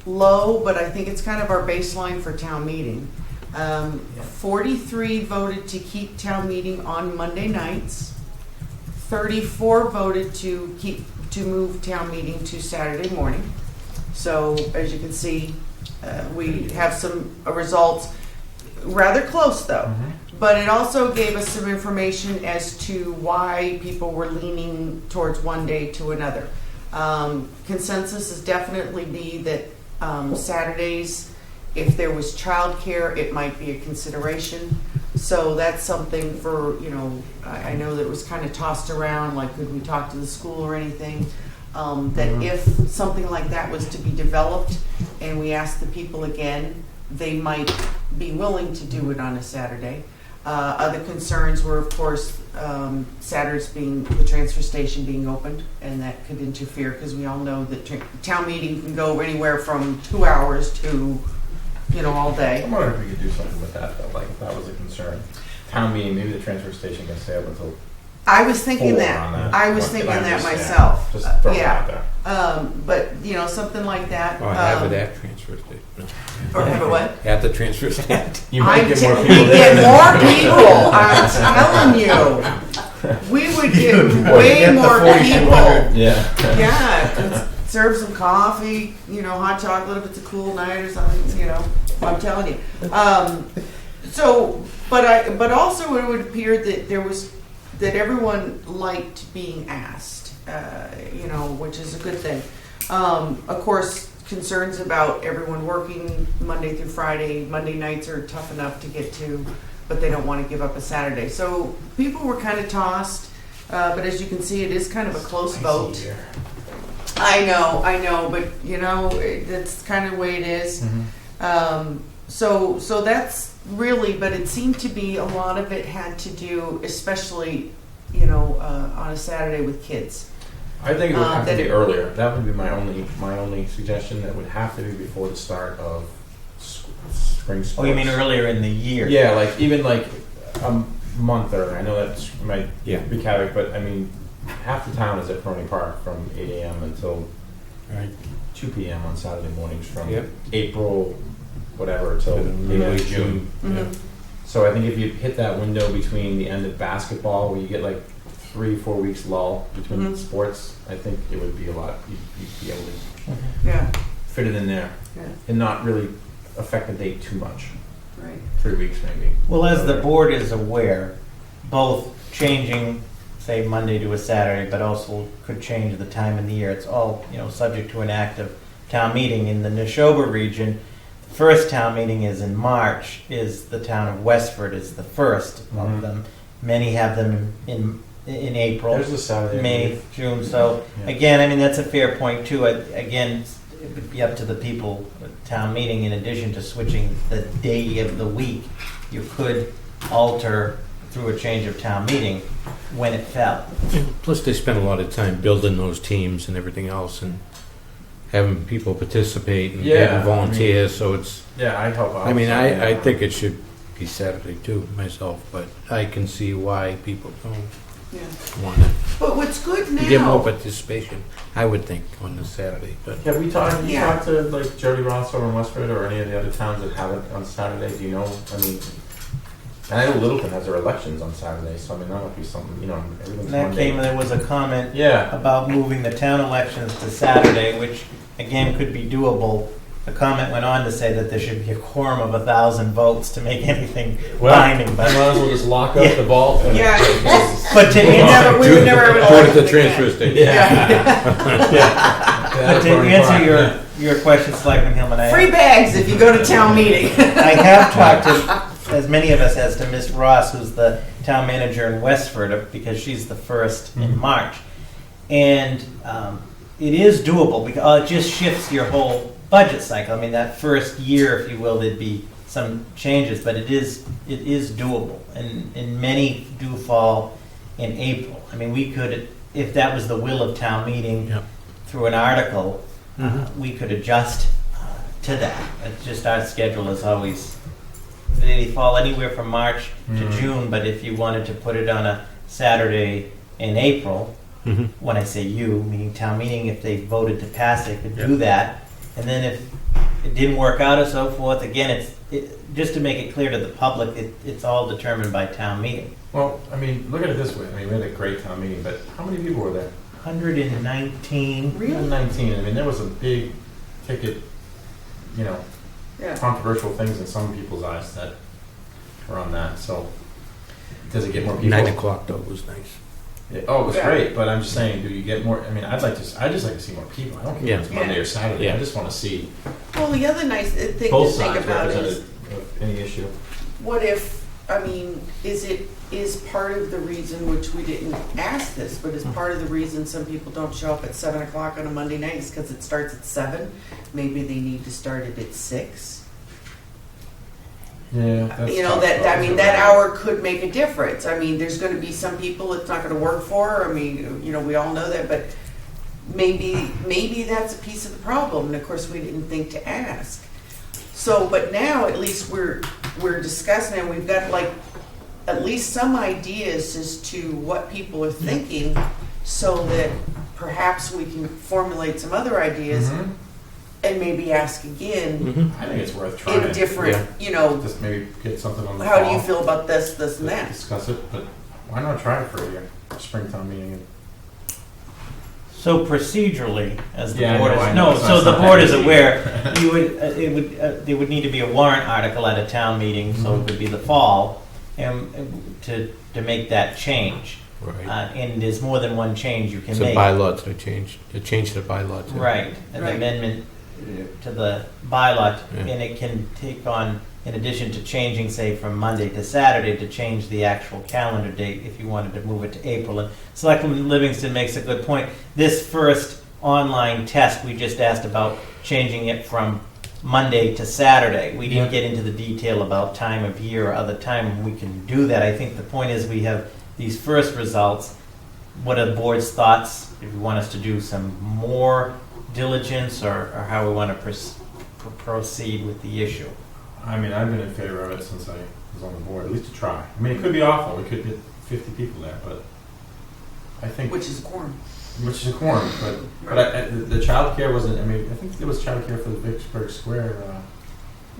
Low, but I think it's kind of our baseline for town meeting. 43 voted to keep town meeting on Monday nights. 34 voted to move town meeting to Saturday morning. So as you can see, we have some results, rather close though. But it also gave us some information as to why people were leaning towards one day to another. Consensus is definitely be that Saturdays, if there was childcare, it might be a consideration. So that's something for, I know that it was kind of tossed around, like could we talk to the school or anything? That if something like that was to be developed and we asked the people again, they might be willing to do it on a Saturday. Other concerns were, of course, Saturdays being, the transfer station being opened, and that could interfere, because we all know that town meeting can go anywhere from 2 hours to, all day. I'm wondering if we could do something with that, though, like if that was a concern. Town meeting, maybe the transfer station can stay up until I was thinking 4 that. on that. I was But thinking I'm that just- myself. Just throw it Yeah. out there. But, something like that. Or have it at transfer station. Or have it what? At the transfer station. You might get more We people get there. more people, I'm telling you. We would get way Get the more 4,200. people. Yeah. Yeah, serve some coffee, hot chocolate if it's a cool night or something, I'm telling you. But also it would appear that that everyone liked being asked, which is a good thing. Of course, concerns about everyone working Monday through Friday. Monday nights are tough enough to get to, but they don't want to give up a Saturday. So people were kind of tossed, but as you can see, it is kind of a close vote. I know, but that's kind of the way it is. So that's really, but it seemed to be a lot of it had to do, especially, on a Saturday with kids. I think it would have to that be it- earlier. That would be my only suggestion. That would have to be before the start of spring sports. Oh, you mean earlier in the year? Yeah, like even like a month earlier. I know that might wreak havoc, but I mean, half the town is at Pony Park from 8 a.m. until Right. 2 p.m. on Saturday mornings from Yep. April, whatever, till Midway June. June. Mhm. So I think if you hit that window between the end of basketball, where you get like 3-4 weeks lull between Mhm. sports, I think it would be a lot. You'd be able to Yeah, fit it in there yeah, and not really affect the date too much. right. 3 weeks maybe. Well, as the board is aware, both changing, say, Monday to a Saturday, but also could change the time of the year. It's all, subject to an active town meeting. In the Neshoba region, the first town meeting is in March, is the town of Westford is the first Mhm. of them. Many have them in April. There's a Saturday. I May, believe. June, so, Yeah. again, I mean, that's a fair point too. Again, it would be up to the people at town meeting, in addition to switching the day of the week, you could alter through a change of town meeting when it fell. Plus, they spend a lot of time building those teams and everything else, and having people participate and Yeah, having volunteers. So it's. Yeah, I help out. I mean, I Yeah. think it should be Saturday too myself, but I can see why people don't Yeah. want it. But what's good You get more now, participation, I would think, on the Saturday. But Have we talked? Have you Yeah. talked to like Jody Ross over in Westford or any of the other towns that have it on Saturday? Do you know? I mean, and I know Littleton has their elections on Saturday, so I mean that might be something. Everything's And that Monday. came, there was a comment Yeah. about moving the town elections to Saturday, which again could be doable. The comment went on to say that there should be a quorum of 1,000 votes to make anything binding, but as well just lock up the vault. And Yeah. but to answer, we would never have do it at the elected transfer again. station. Yeah. but to answer your question, Selectman Hillman, Free bags if you go to town meeting. I have talked to, as many of us as, to Miss Ross, who's the town manager in Westford, because she's the first in March. And it is doable, because it just shifts your whole budget cycle. I mean, that first year, if you will, there'd be some changes, but it is doable. And many do fall in April. I mean, we could, if that was the will of town meeting, Yep. through an article, we could adjust to that. It's just our schedule is always, they fall anywhere from March to June, but if you wanted to put it on a Saturday in April, Mhm. when I say you, meaning town meeting, if they voted to pass it, could do that. And then if it didn't work out or so forth, again, just to make it clear to the public, it's all determined by town meeting. Well, I mean, look at it this way. I mean, we had a great town meeting, but how many people were there? 119. Really? 19. I mean, there was some big ticket, Yeah. controversial things in some people's eyes that were on that. So, does it get more people? 9 o'clock though was nice. Yeah, oh, it was Yeah. great, but I'm just saying, do you get more? I mean, I just like to see more people. I don't care Yeah. if it's Monday or Saturday. Yeah. I just want to see Well, the other nice thing to both think sides about represented is, of any issue. what if, is part of the reason, which we didn't ask this, but is part of the reason some people don't show up at 7 o'clock on a Monday night is because it starts at 7? Maybe they need to start it at 6? Yeah, that's You know, tough, that, though. I mean, that hour could make a difference. I mean, there's gonna be some people it's not gonna work for, I mean, you know, we all know that, but maybe that's a piece of the problem, and of course, we didn't think to ask. So, but now, at least we're discussing, and we've got like, at least some ideas as to what people are thinking, so that perhaps we can formulate some other ideas, Mhm. and maybe ask again Mm-hmm. I think it's worth trying. in different, you know, Just maybe get something on the how do fall you feel about this, this, and to that? discuss it, but why not try it for a year, springtime meeting? So procedurally, as the Yeah, I board know, I is, know. no, It's so not the something board is easy. aware, you would, there would need to be a warrant article at a town meeting, so it would be the fall, to make that change. Right. And there's more than one change you can It's a make. bylaw to change, to change the bylaw to. Right, an Right. amendment to the bylaw, Yeah. and it can take on, in addition to changing, say, from Monday to Saturday, to change the actual calendar date if you wanted to move it to April. And Selectman Livingston makes a good point. This first online test, we just asked about changing it from Monday to Saturday. We didn't get into the detail about time of year or other time we can do that. I think the point is we have these first results. What are the board's thoughts? If you want us to do some more diligence, or how we want to proceed with the issue. I mean, I've been in favor of it since I was on the board, at least to try. I mean, it could be awful, we could get 50 people there, but I think, Which is a quorum. which is a quorum, but the childcare wasn't, I mean, I think there was childcare for the Vicksburg Square,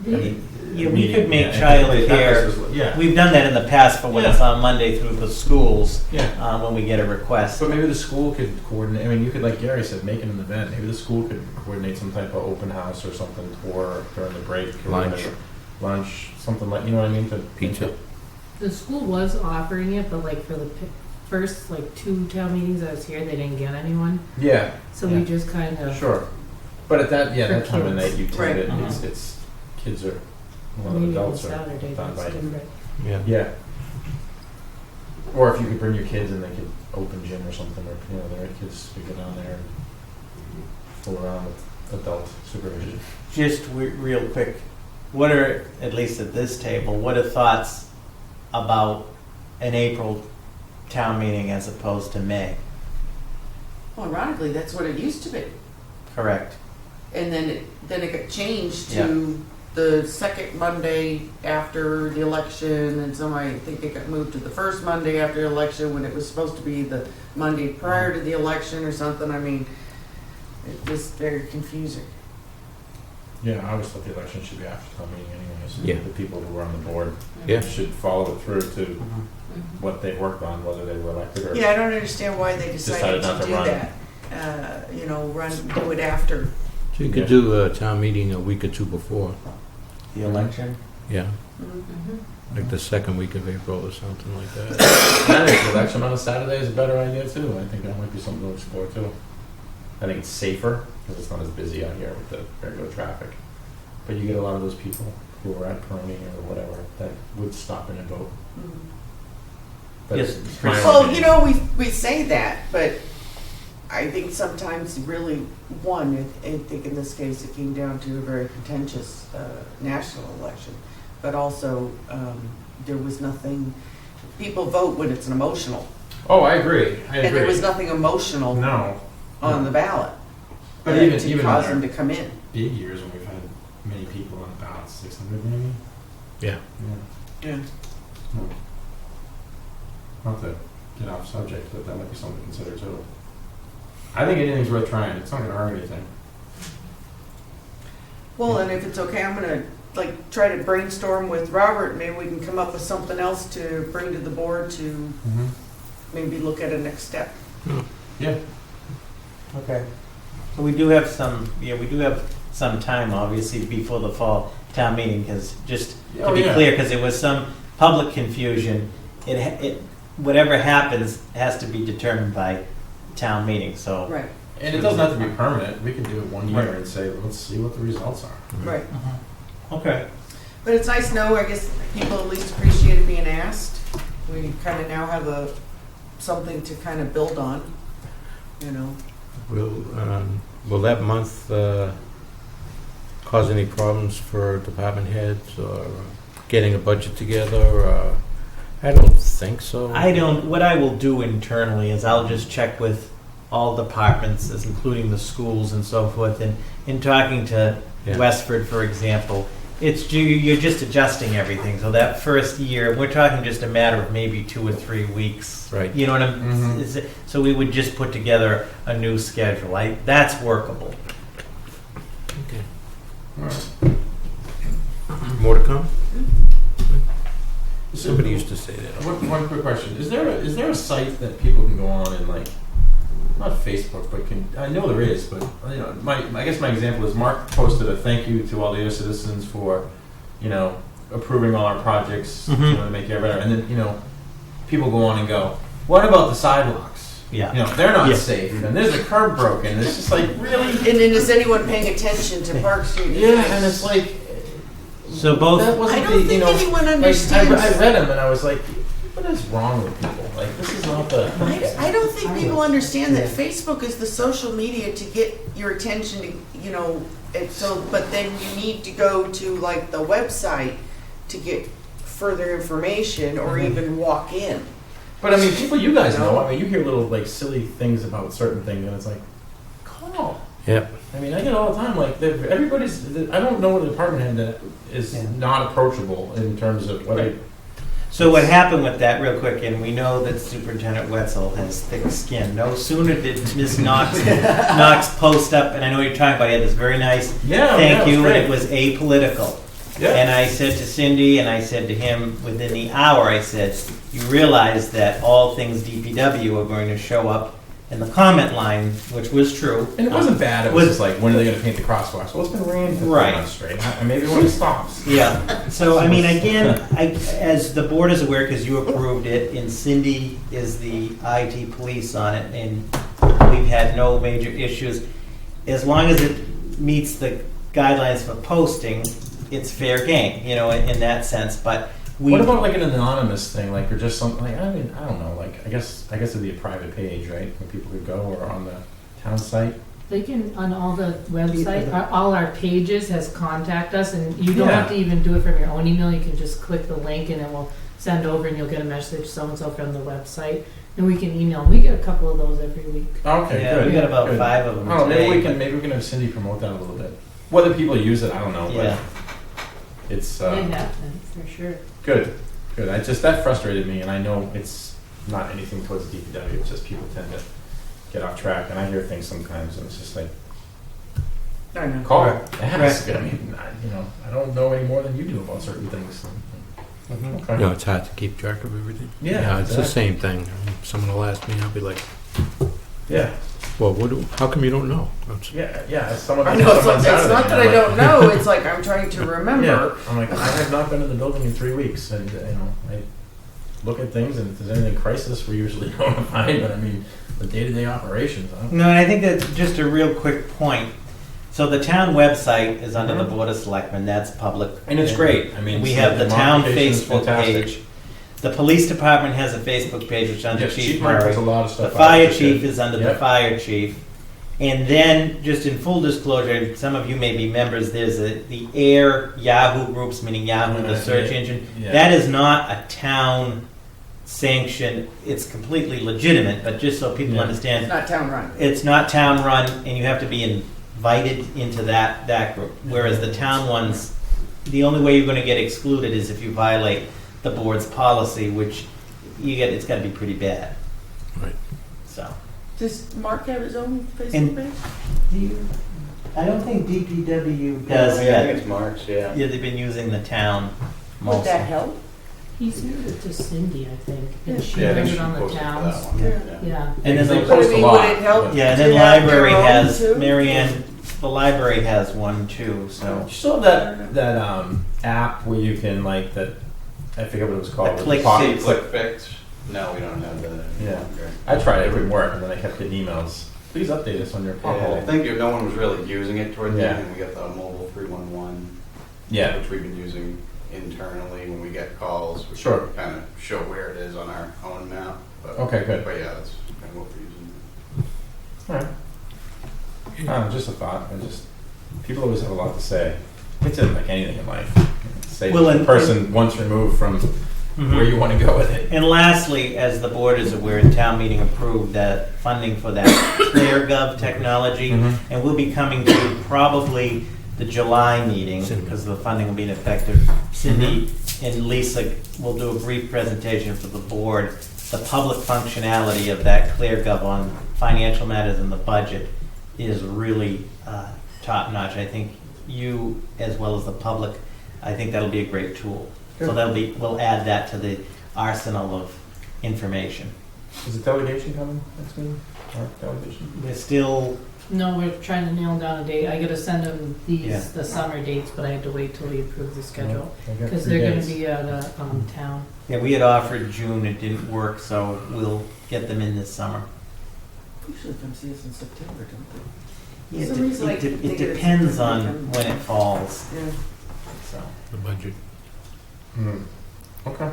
I mean, Yeah, we meeting. could make Yeah, and that childcare. place was- Yeah, We've done that in the past for when it's on Monday through the schools, yeah. when we get a request. But maybe the school could coordinate, I mean, you could, like Gary said, make it an event. Maybe the school could coordinate some type of open house or something, or during the break. Or Lunch. whatever. Lunch, something like, you know what I mean? To Pizza. The school was offering it, but like for the first like 2 town meetings I was here, they didn't get anyone. Yeah, So Yeah. we just kind of, sure. But at that, For that time of kids. night, you tend Right. it, Uh-huh. it's, kids are, a lot of maybe on adults are Saturday, done that's by. different. Yeah. Yeah. Or if you could bring your kids and they could open gym or something, or, you know, their kids could go down there and fool around with adult supervision. Just real quick, what are, at least at this table, what are thoughts about an April town meeting as opposed to May? Well, ironically, that's what it used to be. Correct. And then it got changed to the second Monday after the election, and I think it got moved to the first Monday after the election, when it was supposed to be the Monday prior to the election or something. I mean, it was very confusing. Yeah, I always thought the election should be after town meeting anyways. Yeah. The people who were on the board Yeah. should follow it through to what they've worked on, whether they were elected or. Yeah, I don't understand why they decided Decided not to to do run. that. You know, do it after. So you could do a town meeting a week or 2 before. The election? Yeah. Mm-hmm. Like the second week of April or something like that. I think the election on a Saturday is a better idea too. I think that might be something to explore too. I think it's safer because it's not as busy out here with the regular traffic. But you get a lot of those people who are at Peroni or whatever that would stop in and vote. But Yes, it's my Well, opinion. you know, we say that, but I think sometimes really, I think in this case it came down to a very contentious national election, but also there was nothing, people vote when it's an emotional, Oh, I agree. I and there was agree. nothing emotional No. on the ballot But to even cause in them our to come in. big years when we've had many people on the ballot, 600 maybe. Yeah. Yeah. Yeah. Not to get off subject, but that might be something to consider too. I think anything's worth trying. It's not going to hurt anything. Well, and if it's okay, I'm gonna like try to brainstorm with Robert. Maybe we can come up with something else to bring to the board to maybe look at a next step. Yeah. Okay. So we do have some time, obviously, before the fall town meeting, because just to Oh, be yeah. clear, because there was some public confusion, whatever happens has to be determined by town meeting, so. Right. And it doesn't have to be permanent. We can do it 1 year and say, let's see what the results are. Right. Okay. But it's nice to know, I guess, people at least appreciated being asked. We kind of now have something to kind of build on, you know. Will that month cause any problems for department heads or getting a budget together? I don't think so. What I will do internally is I'll just check with all departments, as including the schools and so forth, and in talking to Yeah. Westford, for example, you're just adjusting everything. So that first year, we're talking just a matter of maybe 2 or 3 weeks. Right. You know what I'm? So we would just put together a new schedule. That's workable. Okay. All right. More to come? Somebody used to say that. One quick question: Is there a site that people can go on and like, not Facebook, but I know there is, but you know, I guess my example is Mark posted a thank you to all the other citizens for, you know, approving all our projects, you know, to make it better, and then people go on and go, what about the sidewalks? Yeah. They're not Yeah. safe, and there's a curb broken. It's just like really. And then is anyone paying attention to Park Street? Yeah, and it's like. So both. That wasn't I don't think anyone understands. I read them and I was like, what is wrong with people? Like, this is not the. I don't think people understand that Facebook is the social media to get your attention to, but then you need to go to like the website to get further information or even walk in. But I mean, people you guys know. I mean, you hear little like silly things about certain things, and it's like, call. Yep. I mean, I get all the time. Like, everybody's. I don't know what department head that is not approachable in terms of what I. So what happened with that, real quick, and we know that Superintendent Wetzel has thick skin. No sooner did Ms. Knox post up, and I know what you're talking about. He had this very nice thank you, and it was apolitical. Yeah. And I said to Cindy, and I said to him within the hour, I said, you realize that all things DPW are going to show up in the comment line, which was true. And it wasn't bad. It was just like, when are they going to paint the crosswalks? Well, it's been raining for 3 months straight. Maybe when it stops. Yeah. So, I mean, again, as the board is aware, because you approved it, and Cindy is the IT police on it, and we've had no major issues. As long as it meets the guidelines for posting, it's fair game, in that sense. But what about like an anonymous thing, like, or just something like, I mean, I don't know, like, I guess it'd be a private page, right, where people could go, or on the town site. They can, on all the website, all our pages has contact us, and you don't have to even do it from your own email. You can just click the link and it will send over, and you'll get a message, so-and-so from the website, and we can email them. We get a couple of those every week. Okay, yeah, good. We got about good. 5 of them Oh, today. maybe we can have Cindy promote that a little bit. Whether people use it, I don't know, Yeah. but it's They have been, for sure. good. That frustrated me, and I know it's not anything towards DPW. It's just people tend to get off track, and I hear things sometimes, and it's just like, I know. call, ask. I mean, I don't know any more than you do about certain things. Okay. It's hard to keep track of everything. Yeah, It's the same thing. Someone will ask me, I'll be like, Yeah, well, how come you don't know? yeah. Someone. I know, it's someone's out of not it, that and I I'm don't know, it's like I'm trying to remember. Yeah, I'm like, I have not been in the building in 3 weeks, and I look at things, and if there's anything crisis, we're usually notified. But I mean, the day-to-day operations. No, and I think that's just a real quick point. So the town website is under the Board of Selectmen. That's public. And it's great. I mean, we have the town modification is Facebook fantastic. page. The police department has a Facebook page, which is under Yeah, Chief Mark Murray. puts a lot of The stuff out. fire That's chief good. is under the Yep. fire chief. And then, just in full disclosure, some of you may be members, there's the Ayer Yahoo groups, meaning Yahoo, the search engine. Yeah. That is not a town sanctioned. It's completely legitimate, but just so people Yeah. understand, It's not town run. it's not town run, and you have to be invited into that group. Whereas the town ones, the only way you're going to get excluded is if you violate the board's policy, which it's got to be pretty bad. Right. So. Does Mark have his own Facebook And- page? I don't think DPW does I yet. think it's March, yeah. Yeah, they've been using the town Would mostly. that help? He's moved it to Cindy, I think, and she Yeah, I does think it she on the posted towns. that one. Yeah. Yeah. And then They the, But I post a mean, lot, would it help? but- yeah, and to then have library their own has too? Marianne. The library has one too. So You still have that app where you can like that. I forget what it was called. The click Pocket- fix. Quick fix? No, we don't have that. Yeah. I tried it. It wouldn't work, and then I kept getting emails. Please update us on your Yeah, I pothole. think no one was really using it toward the Yeah. end, and we got the mobile 311, Yeah. which we've been using internally when we get calls. We Sure. kind of show where it is on our own map. But, Okay, good. But yeah, that's kind of what we're using. All right. Just a thought. People always have a lot to say. It's like anything in life. say Well, the and- person once removed from where you want to go with it. And lastly, as the board is aware, town meeting approved that funding for that ClearGov technology, and we'll be coming to probably the July meeting, because the funding will be ineffective. Cindy and Lisa will do a brief presentation for the board. The public functionality of that ClearGov on financial matters and the budget is really top-notch. I think you, as well as the public, I think that'll be a great tool. So we'll add that to the arsenal of information. Is the delegation coming next meeting? Our delegation? We're still, No, we're trying to nail down a date. I gotta send them Yeah. the summer dates, but I had to wait till we approve the schedule. I got Because 3 they're gonna days. be out of town. yeah, we had offered June, it didn't work, so we'll get them in this summer. Usually come see us in September, don't they? Yeah, For some reason, I it think it's depends on different. when it falls, Yeah. so. The budget. Okay.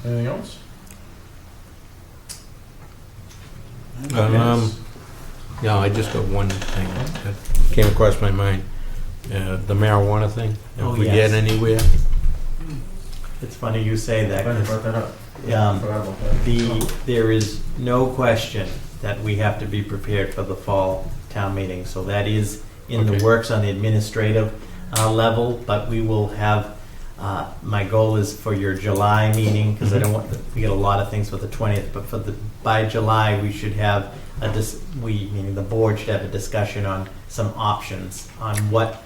Anything else? Yeah, I just got one thing that came across my mind. The marijuana thing. Oh, If we yes. get anywhere, It's funny you say that, Glad you 'cause brought that up. Forgot about that. there is no question that we have to be prepared for the fall town meeting. So that is in the Okay. works on the administrative level, but we will have, my goal is for your July meeting, because I don't want, we get a lot of things for the 20th, but by July, we should have meaning the board should have a discussion on some options on what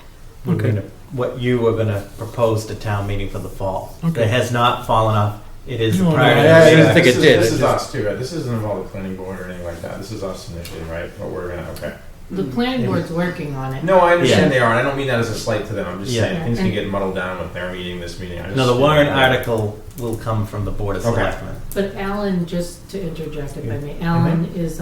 we're Okay. what you are gonna propose to town meeting for the fall. Okay. That has not fallen off. It is No, prior no, to I the didn't think This it is- did. This It is just- us too, right? This doesn't involve the planning board or anything like that. This is us initially, right? But we're gonna, okay. The planning board's working on it. No, I understand Yeah. they are, and I don't mean that as a slight to them. I'm just Yeah. saying, things can And- get muddled down with their meeting, this meeting. I just- No, the warrant article will come from the Board of Okay. Selectmen. But Alan, just to interject if I may, Mm-hmm. Alan is,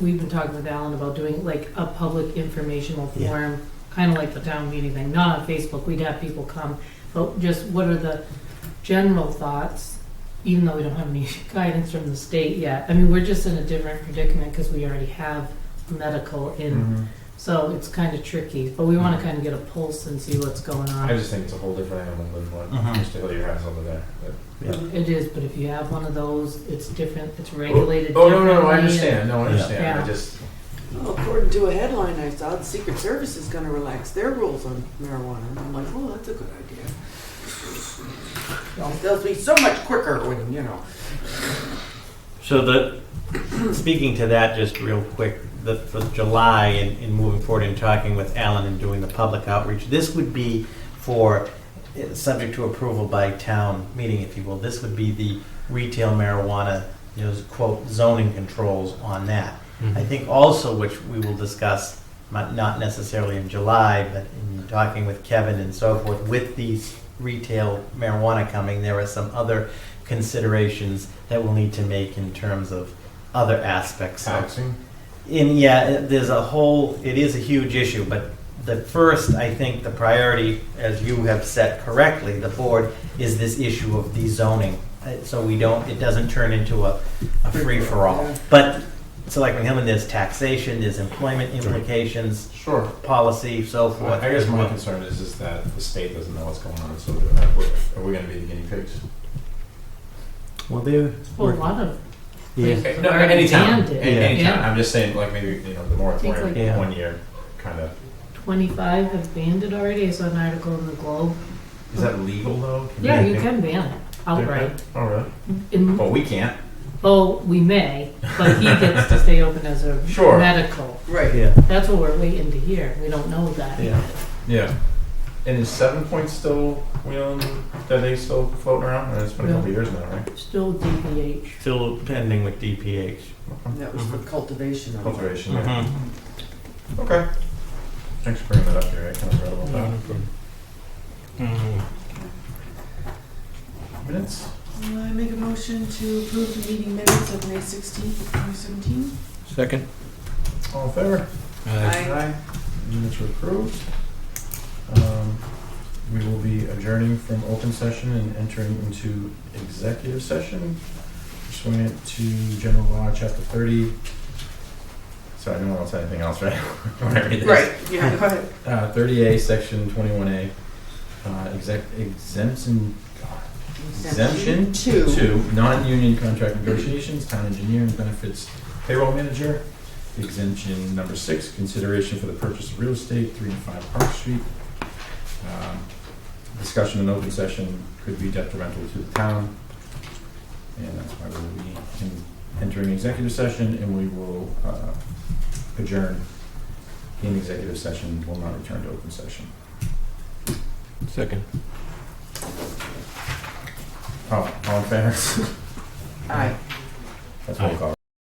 we've been talking with Alan about doing like a public informational Yeah. forum, kind of like the town meeting thing, not on Facebook, we'd have people come, but just what are the general thoughts, even though we don't have any guidance from the state yet. I mean, we're just in a different predicament because we already have medical in, Mhm. so it's kind of tricky, but we want to kind of get a pulse and see what's going I on. just think it's a whole different animal than what Mhm. Mr. Hillier has over there. But- It is, but if you have one of those, it's different, it's regulated Oh, differently. no, I and- understand. No, I understand. Yeah. I just, Well, according to a headline I saw, the Secret Service is going to relax their rules on marijuana. And I'm like, oh, that's a good idea. They'll be so much quicker when, you know. So speaking to that just real quick, for July and moving forward and talking with Alan and doing the public outreach, this would be for, subject to approval by town meeting, if you will, this would be the retail marijuana, quote, zoning controls on that. I think also, which we will discuss, not necessarily in July, but in talking with Kevin and so forth, with these retail marijuana coming, there are some other considerations that we'll need to make in terms of other aspects of. taxing. And there's it is a huge issue, but the first, I think, the priority, as you have set correctly, the board, is this issue of dezoning. So it doesn't turn into a free-for-all. But Selectman Hillman, there's taxation, there's employment implications, Sure. policy, so forth. I guess my concern is that the state doesn't know what's going on, so are we gonna be the guinea pigs? Well, they're Well, a lot of, yeah. No, Already anytime, banned it. anytime. Yeah. I'm just saying, like, maybe, the moratorium, like- Yeah. 1 year, kind of. 25 have banned it already. I saw an article in the Globe. Is that legal, though? Yeah, you can ban it outright. Oh, really? In, Well, we can't. we may, but he gets to stay open as a Sure. medical. Right. Yeah. That's what we're waiting to hear. We don't know that. Yeah. Yeah. And is 7 Point still wheeling, are they still floating around? It's been a couple Yeah. years now, right? Still DPH. Still pending with DPH. That was for cultivation. of it. Cultivation, yeah. Mhm. Okay. Thanks for bringing that up here. I kind of read about that. Minutes? I make a motion to approve the meeting minutes of May 16th, 2017. Second? All in favor? Aye. Minutes are approved. We will be adjourning from open session and entering into executive session pursuant to General Law, Chapter 30. Sorry, no one else had anything else, right? When I read this. Right, yeah, go ahead. 30A, Section 21A, Exemption to non-union contract negotiations, town engineer and benefits payroll manager. Exemption number 6, consideration for the purchase of real estate, 3 and 5 Park Street. Discussion in open session could be detrimental to the town, and that's why we'll be entering executive session, and we will adjourn in executive session, will not return to open session. Second. All in favor? Aye. That's roll call.